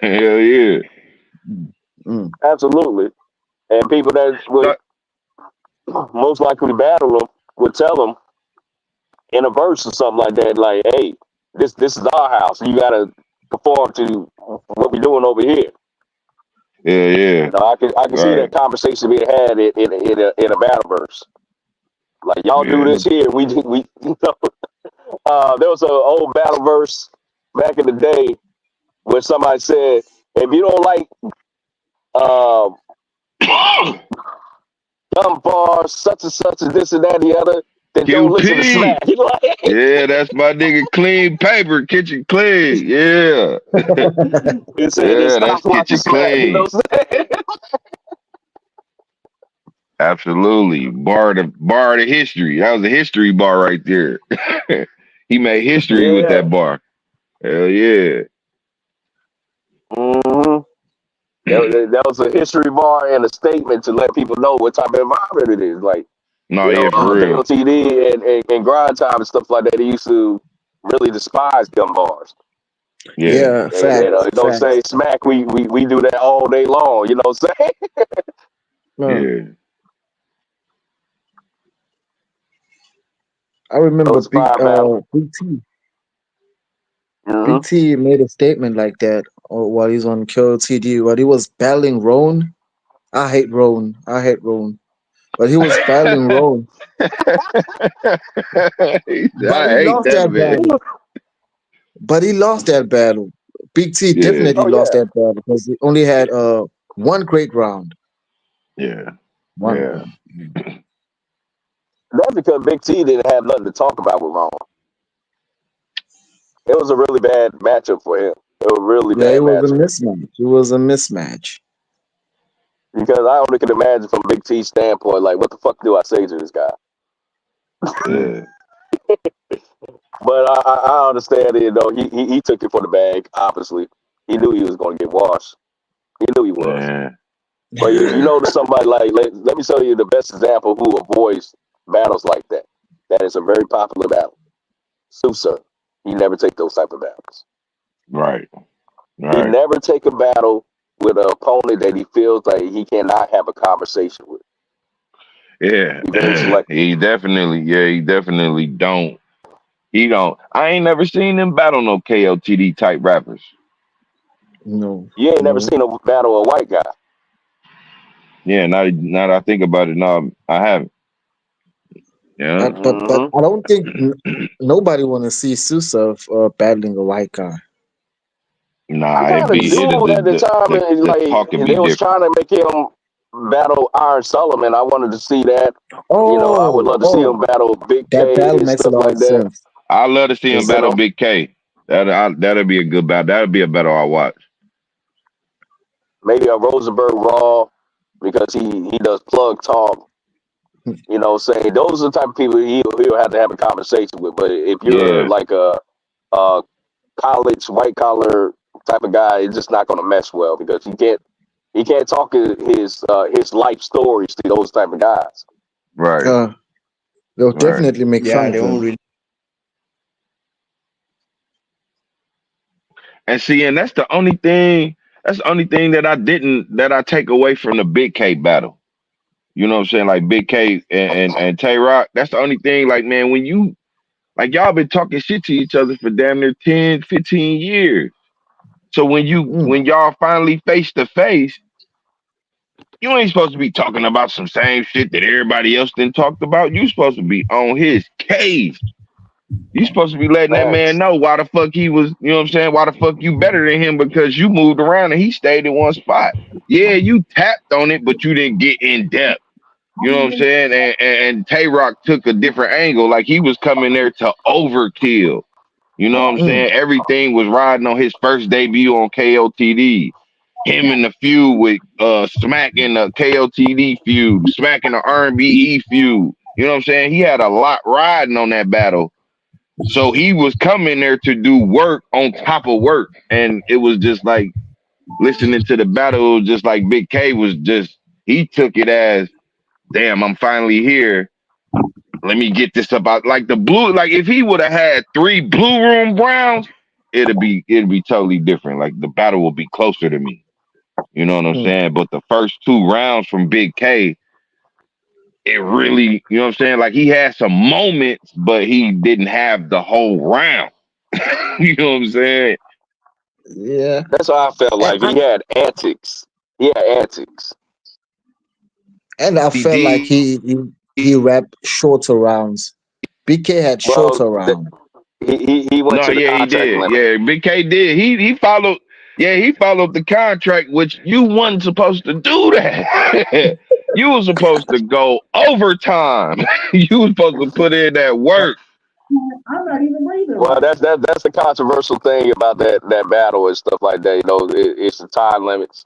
hell yeah.
Mm.
absolutely. And people that would
So,
most likely battle him would tell him in a verse or something like that, like, "Hey, this is our house. You gotta conform to what we're doing over here."
yeah, yeah.
You know, I can see that
Right.
conversation being had in a battle verse. Like, y'all do
Yeah.
this here, we you know. There was an old battle verse back in the day where somebody said, "If you don't like um, gun bars, such and such, and this and that and the other, then don't listen to
QP.
Smack." You know, like,
Yeah, that's my nigga. Clean paper, kitchen clean. Yeah,
he said, "Then
yeah, that's
stop watching
kitchen
Smack." You know
clean.
what I'm saying?
Absolutely. Bar the history. That was a history bar right there. He made history with
Yeah.
that bar. Hell yeah.
hmm that was a history bar and a statement to let people know what type of environment it is. Like,
No, yeah, for real.
KOTD and grind time and stuff like that. They used to really despise gun bars.
Yeah,
Yeah,
And
facts,
you know,
facts.
say Smack, we do that all day long. You know what I'm saying?
Mm.
yeah.
I remember
Those fire battle.
Big T. Big
Mm-hmm.
T made a statement like that while he's on KOTD, while he was battling Roan. I hate Roan. I hate Roan. But he was battling Roan.
I
But he
hate
lost
that
that
man.
battle. But he lost that battle. Big T
Yeah,
definitely
Oh
lost
yeah,
that battle because he only had one great round.
yeah,
One
yeah.
round.
that's because Big T didn't have nothing to talk about with Ron. It was a really bad matchup for him. It was a really
Yeah, it
bad
was a
matchup
mismatch. It was a mismatch.
because I only can imagine from Big T's standpoint, like, what the fuck do I say to this guy?
Mm.
Yeah,
But I understand it. You know, he took it for the bag. Obviously, he knew he was going to get washed. He knew he was.
man.
But you
Yeah,
know, to somebody like, let me show you the best example who avoids battles like that. That is a very popular battle. Sousa, he never take those type of battles.
right,
He
right.
never take a battle with an opponent that he feels like he cannot have a conversation with.
Yeah,
He very selective.
he definitely don't. He don't. I ain't never seen him battle no KOTD type rappers.
No,
You ain't never
no.
seen a battle of a white guy.
Yeah, now that I think about it, no, I haven't. Yeah,
But
hmm
I don't think nobody want to see Sousa battling a white guy.
I
nah,
kind of do at the time, and
the
like
talk could be
they was
different.
trying to make him battle Iron Solomon. I wanted to see that. You know, I would
Oh,
love to see
oh,
him battle Big
that
K
battle
and
makes a
stuff
lot
like
of
that.
sense.
I love to see him
You
Cause
battle
know,
Big K. That'll be a good battle. That'll be a battle I watch.
maybe a Rosenberg Raw because he does plug talk. You know, saying those are the type of people he'll have to have a conversation with. But if you're
Yeah,
like a college white collar type of guy, it's just not going to mesh well because he can't talk his life stories to those type of guys.
right,
uh, they'll
right.
definitely make fun
Yeah,
of
they won't
him.
really.
And see, and that's the only thing. That's the only thing that I take away from the Big K battle. You know what I'm saying? Like Big K and Tay Rock. That's the only thing. Like, man, when you like y'all been talking shit to each other for damn near 10, 15 years. So
Mm,
when y'all finally face to face, you ain't supposed to be talking about some same shit that everybody else done talked about. You supposed to be on his case. You supposed to be letting that man
Facts.
know why the fuck he was, you know what I'm saying? Why the fuck you better than him because you moved around and he stayed in one spot. Yeah, you tapped on it, but you didn't get in depth. You know what I'm saying? And Tay Rock took a different angle. Like he was coming there to overkill. You know what I'm
mm,
saying? Everything was riding on his first debut on KOTD. Him in the feud with Smack in the KOTD feud, Smack in the R&B feud. You know what I'm saying? He had a lot riding on that battle. So he was coming there to do work on top of work. And it was just like listening to the battle, it was just like Big K was just, he took it as, damn, I'm finally here. let me get this about like the blue. Like if he would have had 3 blue room rounds, it'd be totally different. Like the battle will be closer to me. You know what I'm saying? But the first 2 rounds from Big K, it really, you know what I'm saying? Like he had some moments, but he didn't have the whole round. You know what I'm saying?
Yeah.
That's how I felt like. He had antics. He had antics.
And I
He
felt like he rapped shorter rounds. BK had
Well,
shorter rounds.
he went
No,
to the
yeah, he
contract
did.
limit.
Yeah, Big K did. He followed. Yeah, he followed the contract, which you wasn't supposed to do that. You was supposed to go overtime. You was supposed to put in that work.
Well, that's the controversial thing about that battle and stuff like that. You know, it's the time limits.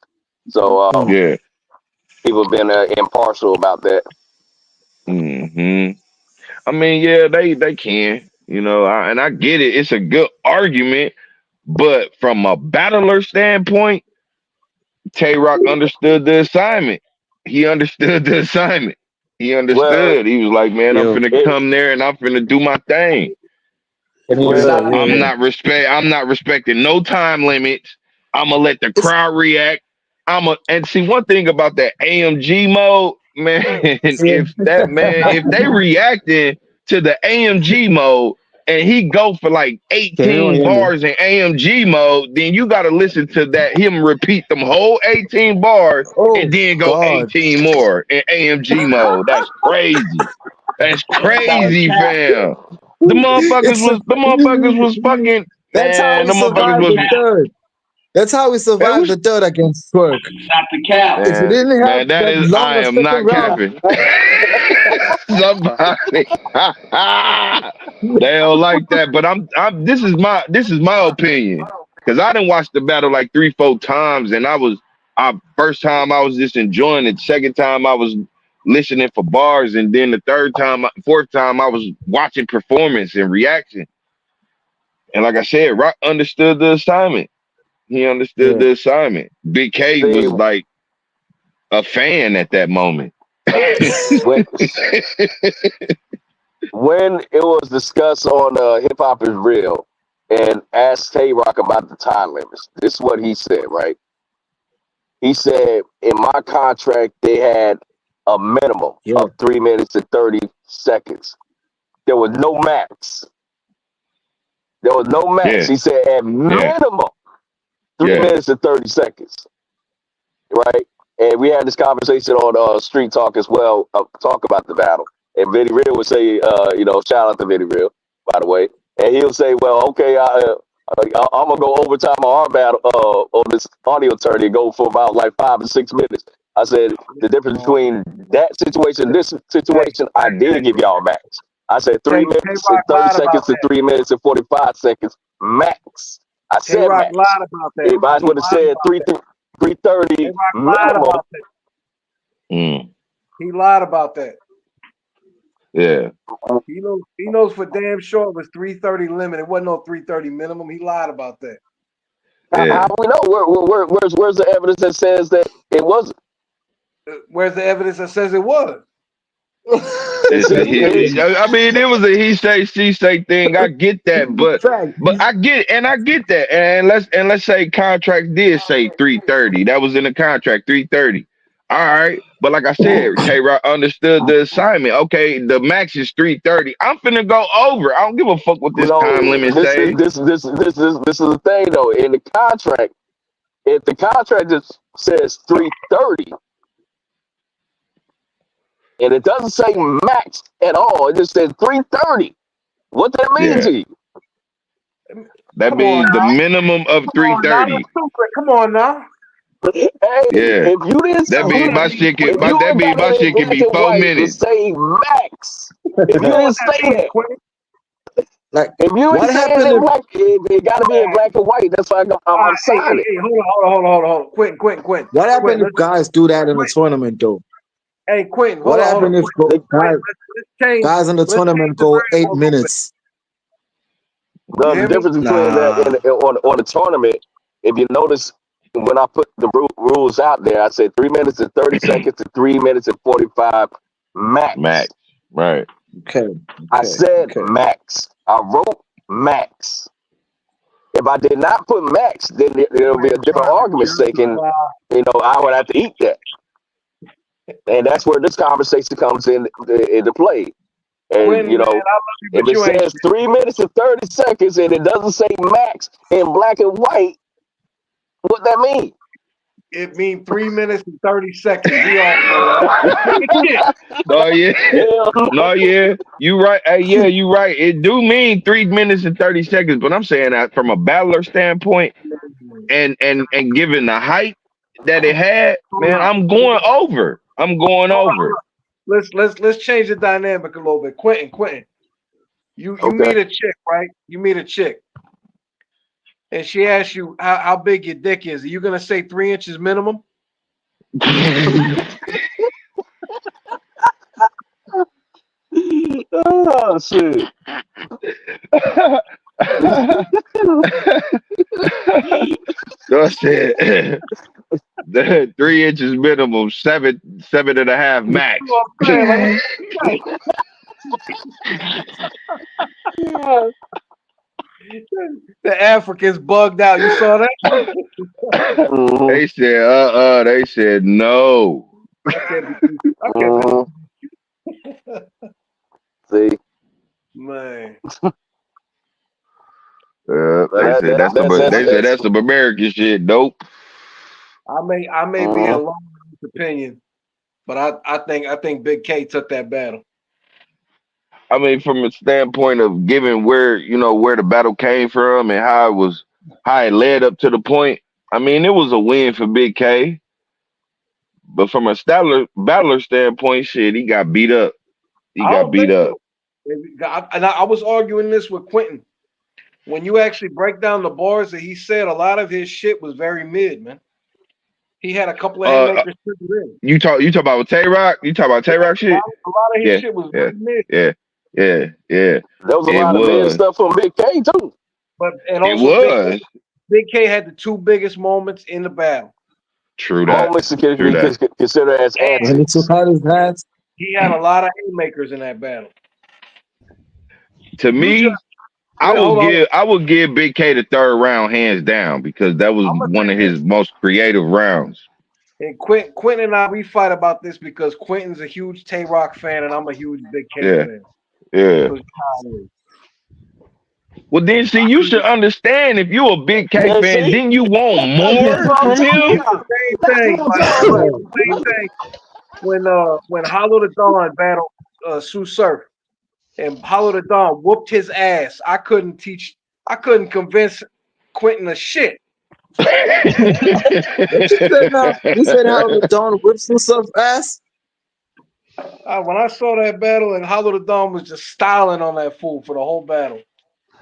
So
Yeah.
people been impartial about that.
Hmm. I mean, yeah, they can. You know, and I get it. It's a good argument, but from a battler standpoint, Tay Rock understood the assignment. He understood the assignment. He
Well,
understood. He was like, man, I'm
Yo.
finna
it,
come there and I'm finna do my thing.
And he was
well,
like, yeah.
I'm not respecting no time limits. I'm gonna let the
It's
crowd react. And see one thing about that AMG mode, man,
yeah.
if they reacting to the AMG mode and he go for like
Can anyone
18
hear me?
bars in AMG mode, then you gotta listen to that him repeat them whole 18 bars and
Oh
then go
God.
18 more in AMG mode. That's crazy. That's crazy, fam.
It's
The motherfuckers was fucking
that's how
man.
we
The motherfuckers
survived
was
the third. That's how we
man.
survived the third against Twerk. If we
Man,
didn't have
man, that
that
is I
longer
am
second
not
round,
capping. Somebody they don't like that, but I'm this is my opinion because I didn't watch the battle like 3-4 times, and first time I was just enjoying it. Second time I was listening for bars, and then the fourth time I was watching performance and reaction. And like I said, Rock understood the assignment. He understood
yeah.
the assignment. Big K
see,
was like a fan at that moment.
when when it was discussed on Hip Hop is Real and asked Tay Rock about the time limits, this is what he said, right? He said, in my contract, they had a minimum
Yeah.
of 3 minutes and 30 seconds. There was no max. There was no max.
Yeah,
He said, at
yeah,
minimum, 3
yeah.
minutes and 30 seconds, right? And we had this conversation on Street Talk as well, talk about the battle. And Vinny Real would say, shout out to Vinny Real, by the way. And he'll say, well, okay, I'm going to go overtime on our battle, on this audio attorney, and go for about like 5 or 6 minutes. I said, the difference between that situation and this situation, I did give y'all max. I said 3 minutes and 30 seconds to 3 minutes and 45 seconds max. I said
K-Rock
max.
lied about that.
If I would have said 330
K-Rock lied
minimum,
about that.
Mm,
He lied about that.
yeah.
He knows for damn sure it was 330 limit. It wasn't no 330 minimum. He lied about that.
how
Yeah.
we know? Where's the evidence that says that it wasn't?
Where's the evidence that says it was?
I mean, it was a he say she say thing. I get that, but I get it, and I get that. And let's say contract did say 330. That was in the contract 330. All right, but like I said, K Rock understood the assignment. Okay, the max is 330. I'm finna go over. I don't give a fuck what this time limit
This is
say.
the thing though. In the contract, if the contract just says 330 and it doesn't say max at all, it just says 330. What that mean
Yeah,
to you?
that
Come on
means the
now.
minimum of
Come on now.
330.
That's stupid. Come on now.
Hey,
Yeah,
if you didn't
that
see
mean
it,
my shit
if
can.
you
That
ain't
mean
got
my
it in
shit can
black
be
and
4
white to
minutes.
say max, if you
You know what
didn't
that
say
means,
that,
Quentin?
Like
if you ain't
what
saying
happened
in
if
black, it got to be in black and white. That's why I'm signing.
Hey, hold on. Quentin.
what happened if
Let's,
guys do that in the
Quentin.
tournament though?
Hey, Quentin,
What
hold on.
happened if
The,
guys
Let's change.
guys in the
Let's change
tournament
the
go
variable
8
a little bit.
minutes?
You
the
hear me?
difference between that
Nah.
and on the tournament, if you notice when I put the rules out there, I said 3 minutes and 30 seconds to 3 minutes and 45 max.
Max, right?
Okay.
I
Okay.
said
Okay.
max. I wrote max. If I did not put max, then there'll be a different argument thinking, I would have to eat that. And that's where this conversation comes into play. And,
Quinn, man, I love you,
if
but
it
you ain't.
says 3 minutes and 30 seconds and it doesn't say max in black and white, what that mean?
It means 3 minutes and 30 seconds. We all know that.
No, yeah.
Hell no.
No, yeah. You right. Yeah, you right. It do mean 3 minutes and 30 seconds, but I'm saying that from a battler standpoint and given the height that it had, man, I'm going over. I'm going over.
Let's change the dynamic a little bit. Quentin, you
Okay.
meet a chick, right? You meet a chick, and she asks you how big your dick is. Are you gonna say 3 inches minimum?
Oh shit.
So I said the 3 inches minimum, seven and a half max.
You know what I'm saying? Like, the Africans bugged out. You saw that?
Mhm.
They said, they said no.
I can't be.
See,
Man,
They said that's some American shit. Nope.
I may be alone in this opinion, but I think Big K took that battle.
I mean, from a standpoint of given where where the battle came from and how it led up to the point. I mean, it was a win for Big K, but from a battler standpoint, shit, he got beat up. He
I
got
don't
beat
think
up.
so. And I was arguing this with Quentin. When you actually break down the bars that he said, a lot of his shit was very mid, man. He had a couple of haymakers in.
You talk about Tay Rock? You talk about Tay Rock shit?
A lot of his shit was very mid.
Yeah.
there was a lot of mid stuff from Big K too.
But
It
also
was.
Big K had the two biggest moments in the battle.
True that.
Moments can be considered as
When he
antics.
took out his hands,
He had a lot of haymakers in that battle.
To me, I would give Big K the third round hands down because that was one of his most creative rounds.
And Quentin and I, we fight about this because Quentin's a huge Tay Rock fan and I'm a huge Big K fan.
Yeah. Well, then, see, you should understand if you're a Big K fan, then you want more from him.
Same thing. When Hollow the Dawn battled Sue Surf and Hollow the Dawn whooped his ass, I couldn't convince Quentin a shit.
you said how the Dawn whips himself ass.
When I saw that battle and Hollow the Dawn was just styling on that fool for the whole battle.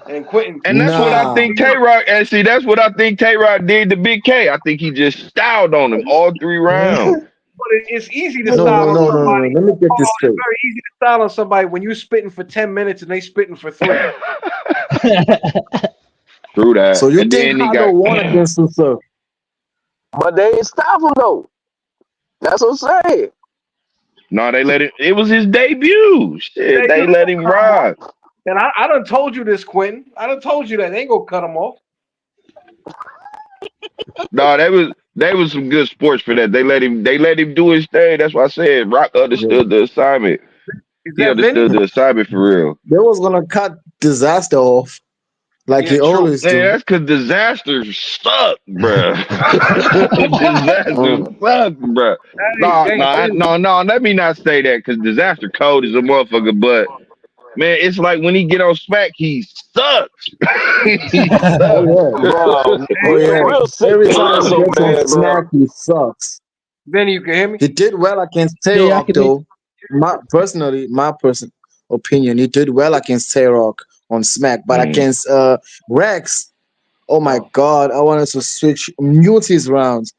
And Quentin.
And that's what I think Tay Rock, and see, that's what I think Tay Rock did to Big K. I think he just styled on him all 3 rounds.
But it's easy to style on somebody.
No. Let me get this straight.
It's very easy to style on somebody when you're spitting for 10 minutes and they spitting for 3.
True that.
So you think Hollow won against himself?
But they didn't stop him though. That's what I'm saying.
No, they let it. It was his debut. Shit, they let him ride.
And I done told you this, Quentin. I done told you that they ain't gonna cut him off.
No, they was some good sports for that. They let him do his thing. That's why I said Rock understood the assignment. He understood the assignment for real.
They was gonna cut Disaster off. Like he always do.
Yeah, that's because disasters suck, bruh. Disasters suck, bruh. No, let me not say that because disaster code is a motherfucker, but man, it's like when he get on smack, he sucks. He sucks.
Every time he gets on smack, he sucks.
Benny, you can hear me?
He did well against Tay Rock, though. My personal opinion, he did well against Tay Rock on Smack, but against Rex, oh my God, I wanted to mute his rounds.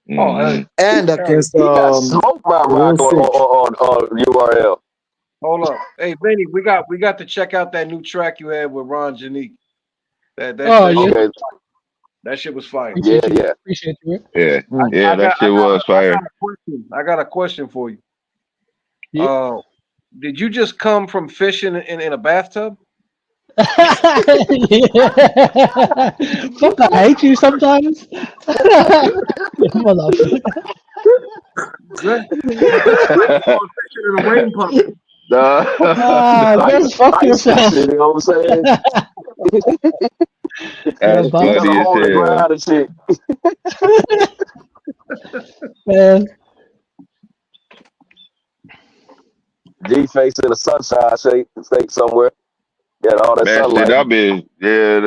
And against
he got smoked by Rock on URL.
Hold up, hey Benny, we got to check out that new track you had with Ron Janique. That shit was fire.
Yeah.
Appreciate you.
Yeah, that shit was fire.
I got a question for you.
Yeah.
Did you just come from fishing in a bathtub?
Fuck, I hate you sometimes. Motherfucker.
Good. I was going fishing in a rain puddle.
Ah,
Ice,
just fuck
ice
yourself.
fishing, you know what I'm saying?
You're a
That's
Got a
funny
bastard,
as
hole in the
hell.
ground and shit.
man.
G face in the sunshine state somewhere. Got all that
Man, shit,
sunlight.
I've been yeah.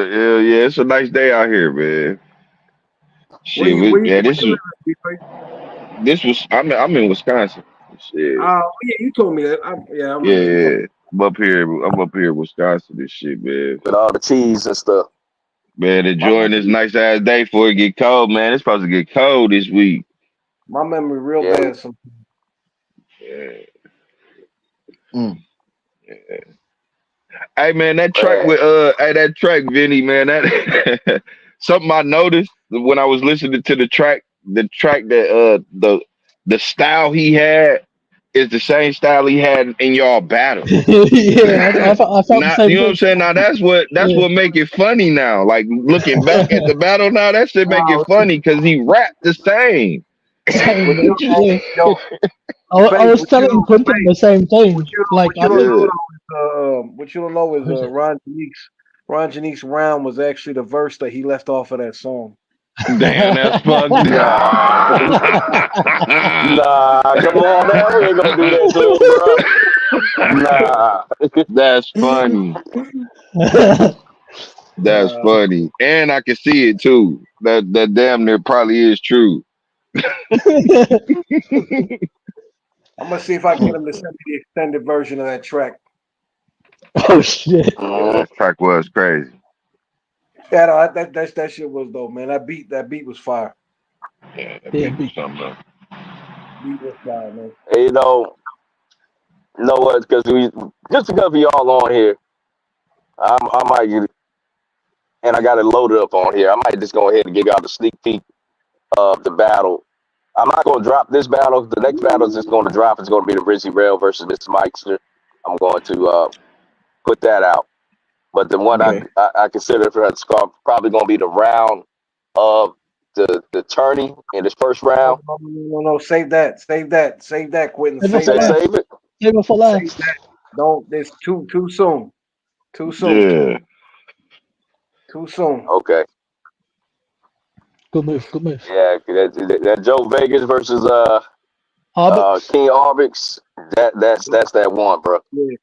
It's a nice day out here, man.
Where
Shit,
you where you,
yeah,
where you live at, B-Face?
this was I'm in Wisconsin. Shit,
Yeah, you told me that. I remember you
yeah,
told
I'm up here in Wisconsin. This shit, man.
With all the cheese and stuff.
Man, enjoying this nice ass day before it get cold, man. It's supposed to get cold this week.
my memory real
Yeah.
bad sometimes.
Yeah.
Mm.
Hey man, that track
Man.
with that track, Vinny, man, that something I noticed when I was listening to the track that the style he had is the same style he had in y'all battle.
Yeah, I felt the
Now
same
you know what I'm
thing.
saying? Now that's
Yeah,
what make it funny now. Like looking back at the battle now, that shit make it
Wow,
funny because he rapped the same.
same.
but you know,
Yeah,
yo,
I
Faith,
was telling Quentin the same
what
thing.
you
Like I think,
Yeah.
what you don't know is
who's it?
Ron Janique's round was actually the verse that he left off of that song.
Damn, that's fucked
Nah.
up.
Nah, come on now. We ain't gonna do that to him, bro. Nah.
That's funny. That's
Uh,
funny. And I can see it too. That damn near probably is true.
I'm gonna see if I can get him to send me the extended version of that track.
Oh shit.
Yeah, that track was crazy.
Yeah, no, that shit was dope, man. That beat was fire.
Yeah, that
Yeah,
beat was something else.
Beat was fire, man.
And you know what? Just because we all on here, I might get, and I got it loaded up on here. I might just go ahead and give y'all the sneak peek of the battle. I'm not going to drop this battle. The next battle is just going to drop. It's going to be the Rizzy Rail versus Mr. Meister. I'm going to put that out. But the one
Okay.
I consider for that scar probably going to be the round of the tourney in this first round.
No. Save that, Quentin.
save it
You
Save
for
say
that.
last.
save it?
Save it for
Save
last.
that. Don't. It's too soon. Too soon.
Yeah.
Too soon.
Okay.
Good move. Good move.
Yeah, that Joe Vegas versus
Arbix.
King Arbix. That's that one, bro.
Yeah.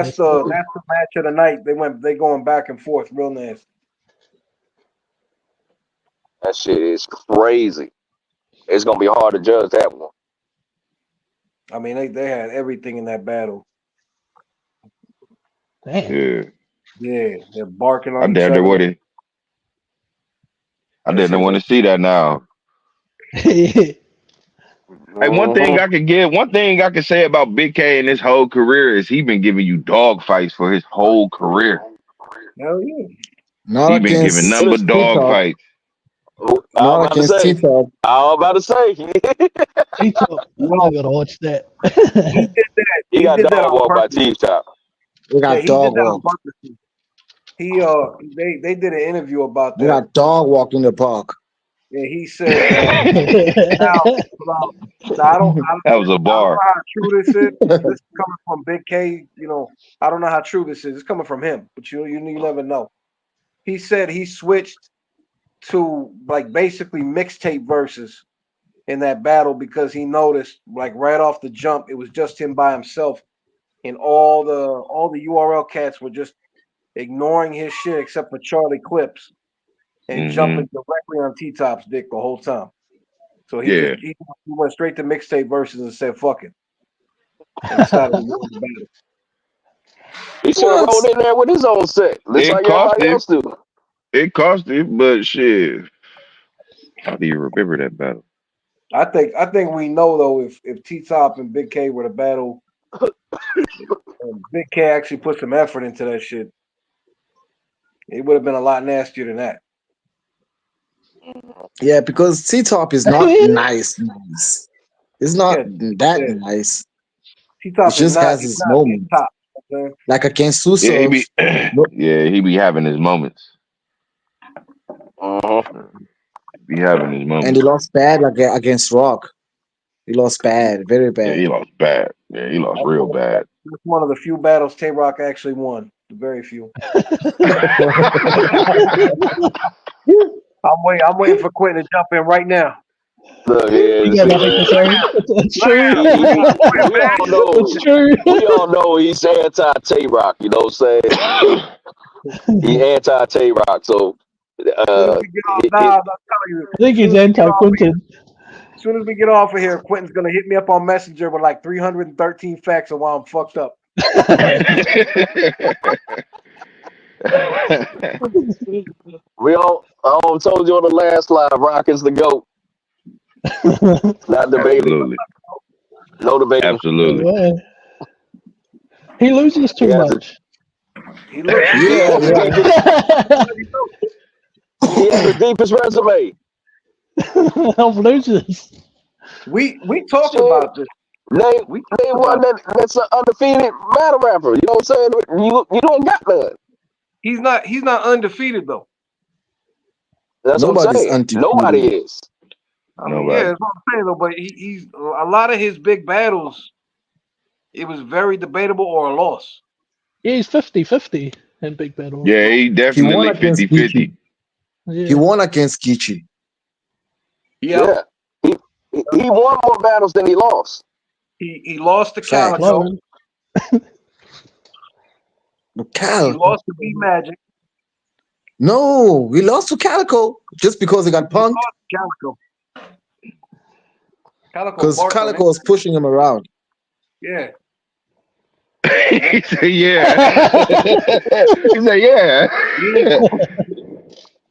Yes, sir.
That's the match of the night. They going back and forth real nasty.
That shit is crazy. It's gonna be hard to judge that one.
I mean, they had everything in that battle.
Damn.
Yeah.
Yeah, they're barking
I
on each
damn near
other.
want to I
That
didn't
shit
want
was
to see that now.
Yeah.
Hey,
Mm-hmm.
one thing I can say about Big K in his whole career is he been giving you dog fights for his whole career.
hell yeah.
He
Not
been giving
against
nothing but dog
T-Top.
fights.
I was
Not
about to
against
say.
T-Top.
I was about to say.
T-Top. I
No,
gotta watch that.
he did that.
He
He
got
did that
dog
on
walked by
purpose.
T Top.
We
Yeah,
got
he did
dog
that on
walk.
purpose. He they did an interview about
We
that.
got dog walk in the park.
And he said now, about,
That was a
I don't know
bar.
how true this is. This is coming from Big K. You know, I don't know how true this is. It's coming from him, but you never know. He said he switched to like basically mixtape verses in that battle because he noticed like right off the jump it was just him by himself, and all the URL cats were just ignoring his shit except for Charlie Clips and
Hmm.
jumping directly on T Top's dick the whole time. So
Yeah.
he went straight to mixtape verses and said fuck it and decided to win the battle.
He should have
What?
rolled in there with his own set, just
It
like
cost
everybody
him.
else do.
It cost him, but shit. How do you remember that battle?
I think we know though if T Top and Big K were to battle, and Big K actually put some effort into that shit, it would have been a lot nastier than that.
Yeah, because T-Top is
I
not
mean,
nice. It's not
Yeah,
that
yeah.
nice.
T-Top is
just
not.
has
He's
his
not
moments.
T-Top. Okay?
Like against
Yeah, he
Susov,
be
no,
yeah, he be having his moments.
Uh-huh.
Be having his
and he
moments.
lost bad like against Rock. He lost bad, very
Yeah,
bad.
he lost bad. Yeah, he lost real bad.
That's one of the few battles Tay Rock actually won. Very few. I'm waiting for Quentin to jump in right now.
Look, yeah,
You got
see,
nothing to
man.
say? It's true.
We all know.
It's true.
We all know he's anti Tay Rock. You know what I'm saying? He anti Tay Rock. So,
As soon as we get off, I'm telling you.
I think he's anti-Quentin.
As soon as we get off of here, Quentin's gonna hit me up on Messenger with like 313 facts of why I'm fucked up.
we all told you on the last live, Rock is the GOAT. Not debated.
Absolutely.
No debating.
Absolutely.
Yeah. He loses too much.
He looks.
He has the deepest resume.
Of losers.
We talked
Shit.
about this.
Name one that's an undefeated battle rapper. You know what I'm saying? You don't got none.
He's not undefeated though.
That's what I'm
Nobody's
saying.
undefeated.
Nobody is.
I mean, yeah, that's what I'm saying though. But he's a lot of his big battles. It was very debatable or a loss.
Yeah, he's 50-50 in big battles.
Yeah, he
He won
definitely
against
50-50.
Geechee.
Yeah.
He won against Geechee.
Yeah.
He won more battles than he lost.
He lost to
Fact.
Calico.
Cal.
He lost to B Magic.
No, we lost to Calico just because he got punked.
Calico.
Because Calico was pushing him around.
Yeah.
He said, yeah. He said, yeah.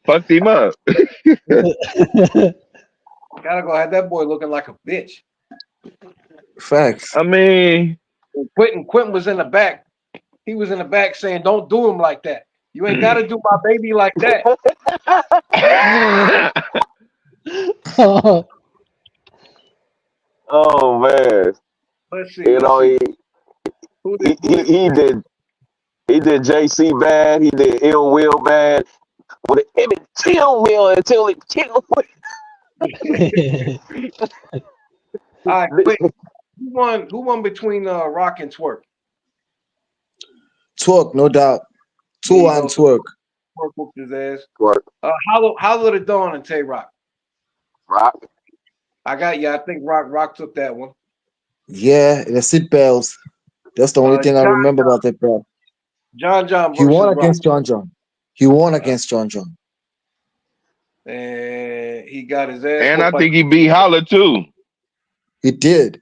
Fucked him up.
Calico had that boy looking like a bitch.
Facts.
I mean,
Quentin was in the back. He was in the back saying, "Don't do him like that. You ain't got to do my baby like that."
Oh man.
Let's see.
You know he did JC bad. He did Ill Will bad. With an Emmett Till Will until it killed.
All right, wait. Who won between Rock and Twerk?
Twerk, no doubt. 2-1 Twerk.
Twerk whooped his ass.
Twerk.
Hollow the Dawn and Tay Rock.
Rock.
I got you. I think Rock took that one.
Yeah, the seat bells. That's the only thing I remember about that, bro.
John
He won
versus
against
Rock.
John. He won against John.
And he got his ass.
and I think he beat Holla too.
He did.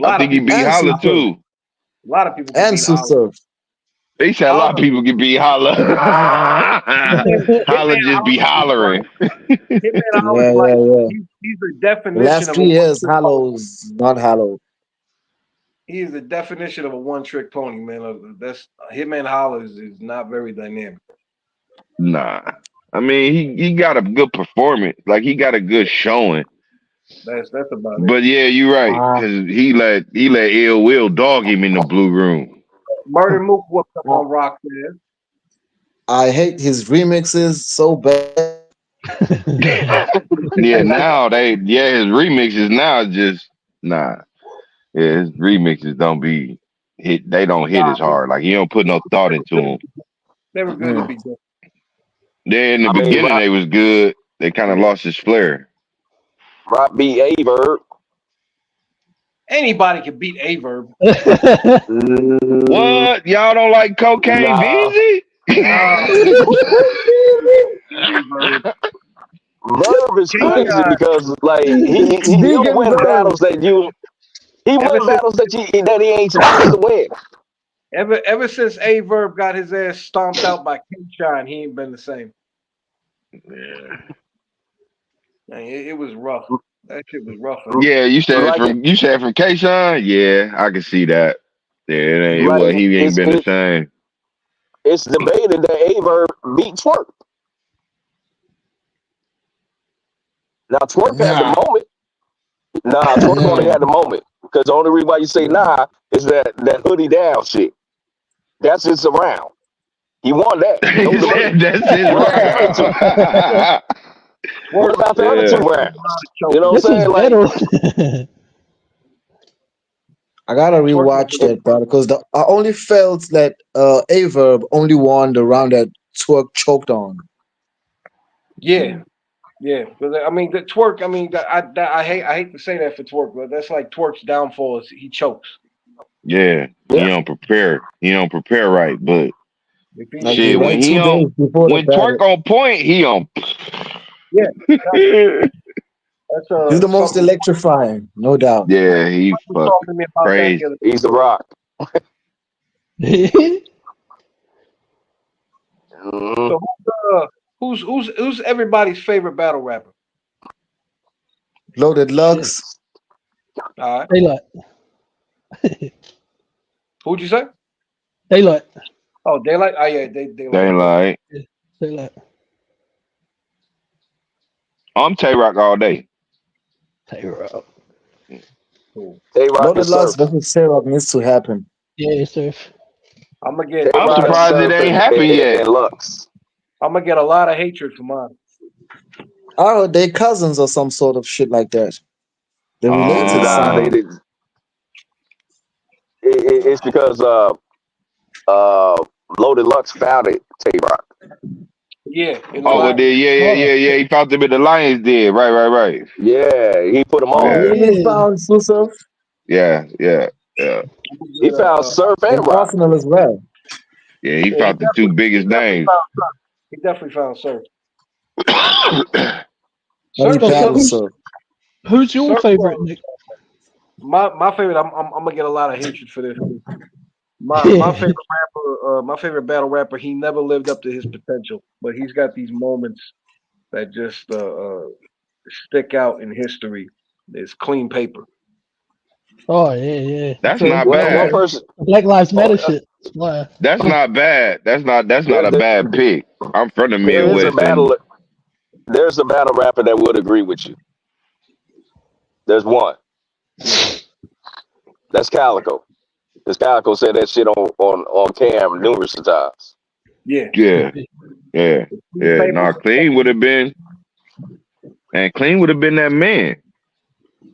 I think he beat Holla too.
A lot of people
And
beat Holla.
Sussurf.
They said a lot of people can beat Holla. Holla just be hollering.
Yeah.
He's the
The
definition
last
of
3 years, Hollow's not Hollow.
He is the definition of a one-trick pony, man. That's Hitman Holla is not very dynamic.
Nah. I mean, he got a good performance. Like, he got a good showing.
That's about it.
But yeah, you're right. Because he let Ill Will dog him in the blue room.
Murder Mook whooped up on Rock, man.
I hate his remixes so bad.
Yeah, now his remixes now just nah. Yeah, his remixes don't be hit. They don't hit as hard. Like, he don't put no thought into them.
They were good to be good.
Yeah, in the beginning they was good. They kind of lost his flair.
Rock beat Averb.
Anybody can beat Averb.
What? Y'all don't like Cocaine Beezy?
Verb is crazy because like he don't win battles that he won battles that he ain't supposed to win.
Ever since Averb got his ass stomped out by K-Shine, he ain't been the same.
Yeah.
Man, it was rough. That shit was rough.
Yeah, you said from K-Shine? Yeah, I can see that. Yeah, he ain't been the same.
It's debated that Averb beat Twerk. Now Twerk had the moment. Twerk only had the moment. Because the only reason why you say is is that hoodie down shit. That's his surround. He won that. No
He
debate.
said that's his
What about the other two?
round.
What about the other
Yeah.
two rounds? You know what
This
I'm
is
saying? Like,
battle.
I gotta rewatch that part because I only felt that Averb only won the round that Twerk choked on.
Yeah, yeah. But I mean, the Twerk. I mean, I hate to say that for Twerk, but that's like Twerk's downfall is he chokes.
Yeah. He don't prepare. He don't prepare right. But
If he,
Like
if
he
he
shit,
don't,
when
went
he
2 days
on
before the
when
battle.
Twerk on point, he on.
yeah, that's
He's the most
something.
electrifying, no doubt.
Yeah, he
He was
fucking
talking to me about that the
crazy.
other
he's the rock.
Who
Mhm.
So who's everybody's favorite battle rapper?
Loaded
Shit.
Lux.
All right.
Daylight.
Who'd you say?
Daylight.
Oh, Daylight. Oh yeah, Daylight.
They like,
Yeah, Daylight.
I'm Tay Rock all day.
Take her out.
Cool.
Tay-Rock and
Loaded Lux
Surf.
versus Sarah needs to happen.
Yeah, surf.
I'm gonna get
I'm
Tay-Rock,
surprised it
Surf,
ain't happened
and
yet.
Lux.
a lot of hatred for mine.
Oh, they cousins or some sort of shit like that. They're related
Nah, they
somehow.
did. It's because uh, Loaded Lux founded Tay-Rock.
Yeah, in the
Oh, well,
line.
Oh,
He found them in the Lions did. Right.
Yeah, he put them
Oh,
on.
Yeah,
he even
yeah.
found Susuf
yeah.
I'm gonna
He
get
found Surf and
in
Rock.
Arsenal as well.
Yeah, he
yeah,
found the two biggest names.
he definitely found Surf.
When he
Surf
So,
is
battles Surf.
who's your
Surf.
favorite, Nick?
My favorite. I'm gonna get a lot of hatred for this. My favorite rapper, my favorite battle rapper. He never lived up to his potential, but he's got these moments that just stick out in history. It's Clean Paper.
Oh, yeah.
That's
So,
not
What
bad.
person?
Black Lives
Oh,
Matter shit. Why?
That's not bad. That's not
there,
a
there,
bad pick. I'm from the
there is a
Midwest, and
battle. There's a battle rapper that would agree with you. There's one. That's Calico. Because Calico said that shit on Cam numerous times.
Yeah,
yeah.
Clean Paper.
Nah, Clean would have been, and Clean would have been that man.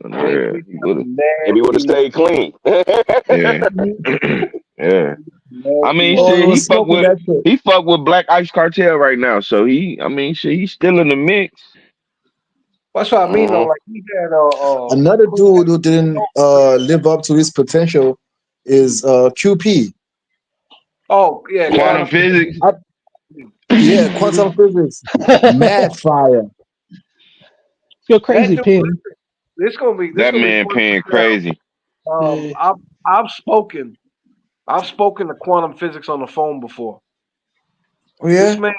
Yeah,
Yeah,
Clean
he would have.
If he would have
nasty,
stayed clean.
Yeah, yeah. I
nasty
mean,
man.
Oh, he
shit.
was smoking that shit.
He fuck with Black Ice Cartel right now, so I mean, shit. He's still in the mix.
That's what I mean. Though,
Mhm.
like he had
Another
Clean
dude who didn't live up to his potential is QP.
Oh yeah,
Quantum
Quantum.
physics.
Yeah, quantum physics. Mad fire.
You're
That
crazy,
dude.
Pin.
This
That
gonna be
man
funny.
paying crazy.
Yeah.
I've spoken to quantum physics on the phone before.
Oh,
This
yeah?
man,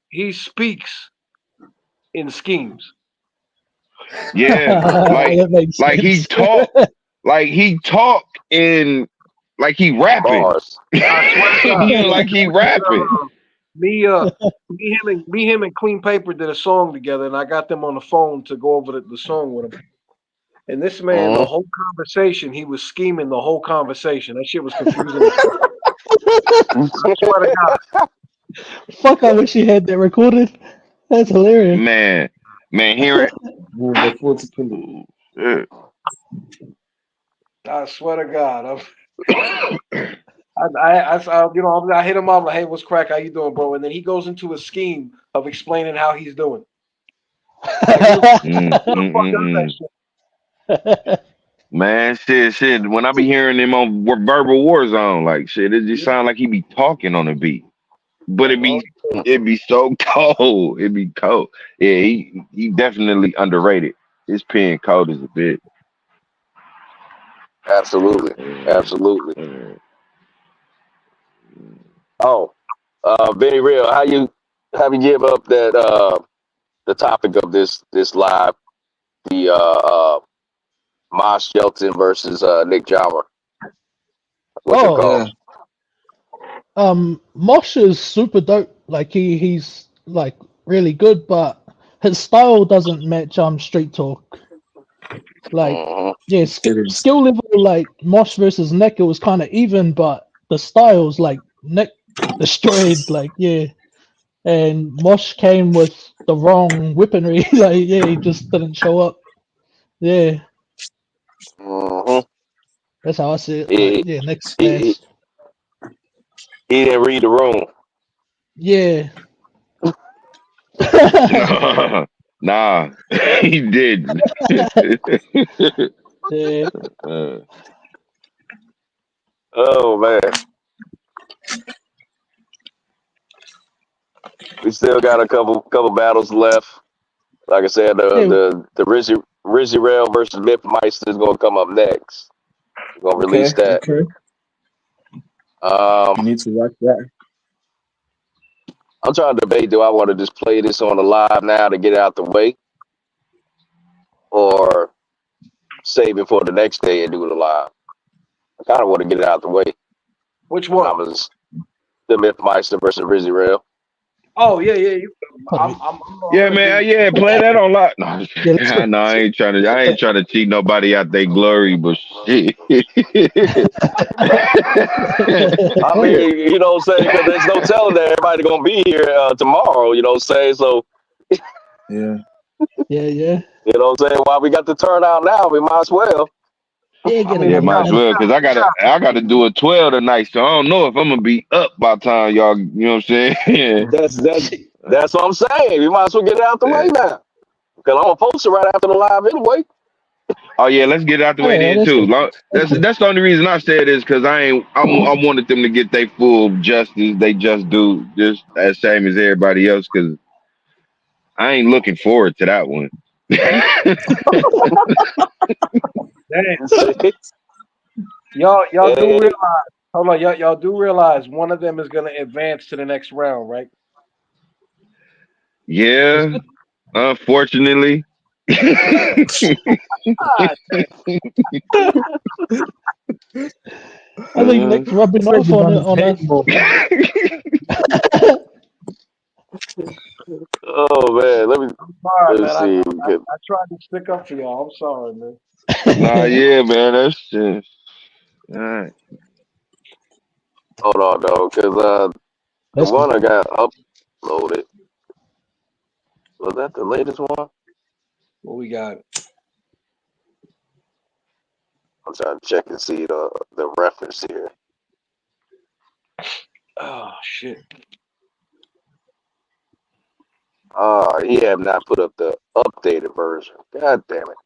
he speaks in schemes.
Yeah,
That makes
like he
sense.
talk, in, like he rapping.
Bars.
I swear to God,
Like he rapping.
me, me, him, and Clean Paper did a song together, and I got them on the phone to go over the song with him. And this man, the
Mhm.
whole conversation, he was scheming the whole conversation. That shit was confusing. I swear to God.
Fuck, I wish you had that recorded. That's hilarious.
Man, hearing.
Move the foot to pull
Yeah.
I swear to God. I hit him up like, "Hey, what's crack? How you doing, bro?" And then he goes into a scheme of explaining how he's doing. Like, who the fuck does that shit?
Man, shit. When I be hearing him on Verbal Warzone, like shit, it just sound like he be talking on the beat. But
That's all.
it be so cold. It be cold. Yeah, he definitely underrated. His pen cold as a bit.
Absolutely. Absolutely. Oh, very real. How you give up that the topic of this live, the Mosh Jelton versus Nick Jama. What's your
Oh,
call?
Yeah.
Mosh is super dope. Like he's like really good, but his style doesn't match Street Talk. Like,
Mhm.
yeah,
It is.
skill level, like Mosh versus Neck, it was kind of even, but the styles, like Neck destroyed, like, yeah. And Mosh came with the wrong weaponry. Like, yeah, he just didn't show up. Yeah,
Mhm.
that's how I see it. Like,
He,
yeah, Neck's
he, he,
ass.
he didn't read the room.
Yeah.
Nah, he didn't.
Yeah.
Uh,
Oh man, we still got a couple battles left. Like I said,
Yeah.
the Rizzy Rail versus Mythmeister is gonna come up next. We're gonna release
Okay.
that.
Okay. You
Um,
need to watch that.
I'm trying to debate: do I want to just play this on the live now to get it out the way, or save it for the next day and do the live? I kind of want to get it out the way.
Which
I
one?
was the Mythmeister versus Rizzy Rail.
Oh yeah, yeah.
Hold on.
I'm
yeah,
gonna do.
man. Yeah, play that on live. No,
Yeah, let's go.
no, I ain't trying to cheat nobody out their glory, but shit.
I mean, you know what I'm saying? Because there's no telling that everybody gonna be here tomorrow. You know what I'm saying? So
Yeah.
Yeah, yeah.
you know what I'm saying? While we got the turnout now, we might as well.
Yeah,
I
get
mean,
Yeah,
another
might as
10.
well, cause I gotta do a 12 tonight, so I don't know if I'm gonna be up by the time y'all. You know what I'm saying?
That's what I'm saying. We might as well get it out the way now. Because I'm gonna post it right after the live anyway.
Oh yeah, let's get it out the
Oh,
way
yeah,
then
let's
too.
go. Let's go.
That's the only reason I said is because I wanted them to get their full justice. They just do just as same as everybody else. Because I ain't looking forward to that one.
damn. Y'all do
Hey,
realize. Hold on, y'all do realize one of them is gonna advance to the next round, right?
That's
Yeah,
good.
unfortunately.
Ah,
I think
Uh,
Nick's rubbing
Looks like
off
the
on
man
it
is
on
hating
us.
more.
oh man,
I'm sorry,
let me
man.
see.
I tried to stick up for y'all. I'm sorry, man.
nah, yeah, man, that's just. All right.
Hold on though, because the
Let's go.
one I got uploaded, was that the latest one?
What we got?
I'm trying to check and see the reference here.
Oh shit.
He have not put up the updated version. God damn it.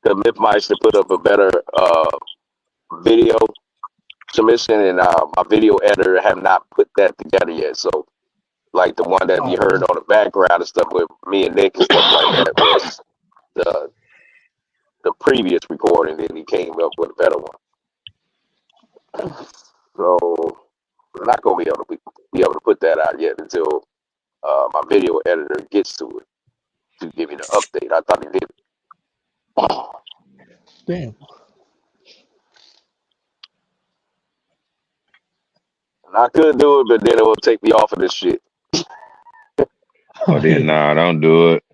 The Mythmeister put up a better video submission, and my video editor have not put that together yet. So, like the one that you
Oh,
heard
man.
on the background and stuff with me and Nick and stuff like that was the previous recording. Then he came up with a better one. So, I'm not gonna be able to put that out yet until my video editor gets to it to give you the update. I thought he did.
Damn.
And I could do it, but then it will take me off of this shit.
Oh, then
Yeah.
nah, don't do it.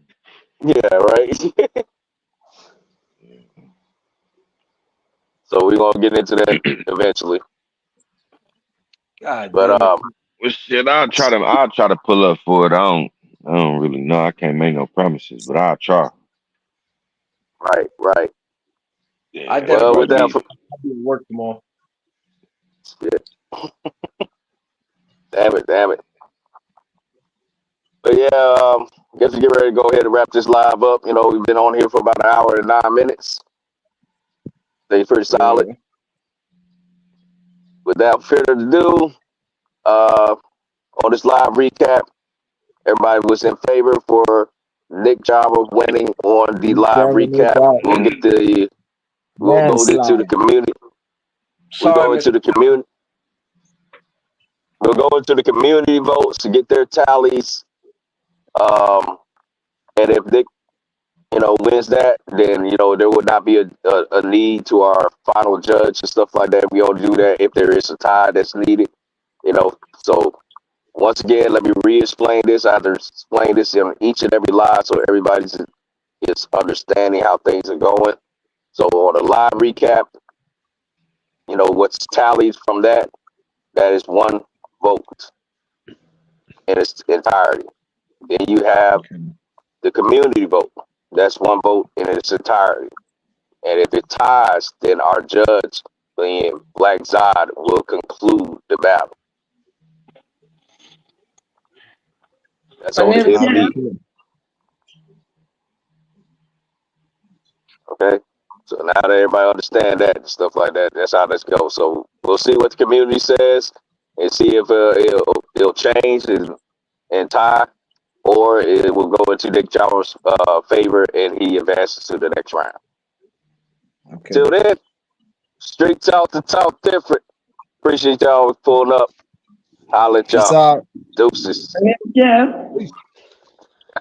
Yeah, right. So we're gonna get into that eventually.
God
But
damn it.
Well, shit, I'll try to pull up for it. I don't really know. I can't make no promises, but I'll try.
right.
I
Yeah,
Well,
definitely
with that,
everybody
I'll be at work tomorrow.
shit, damn it. But yeah, guess we get ready to go ahead and wrap this live up. You know, we've been on here for about an hour and 9 minutes. Stay pretty solid.
Yeah.
Without further ado, uh, on this live recap, everybody was in favor for Nick Java winning on the live
Driving no
recap.
doubt.
We'll go into the
Landslide.
community. We
Sorry,
go
Mr.
into the community. We'll go into the community votes to get their tallies. And if Nick, wins that, then there would not be a need to our final judge and stuff like that. We don't do that if there is a tie that's needed. So once again, let me re-explain this. I have to explain this in each and every live so everybody's is understanding how things are going. So on a live recap, you know, what's tallied from that is one vote in its entirety. Then you have the community vote. That's one vote in its entirety. And if it ties, then our judge, being Black Zod, will conclude the battle. That's on the MD. Okay? So now that everybody understand that and stuff like that, that's how this goes. So we'll see what the community says and see if it'll change and tie, or it will go into Nick Jones' favor and he advances to the next round.
Okay.
Till then, Street Talk to talk different. Appreciate y'all pulling up. Holla at
Peace
y'all.
out.
Deuces.
Yeah.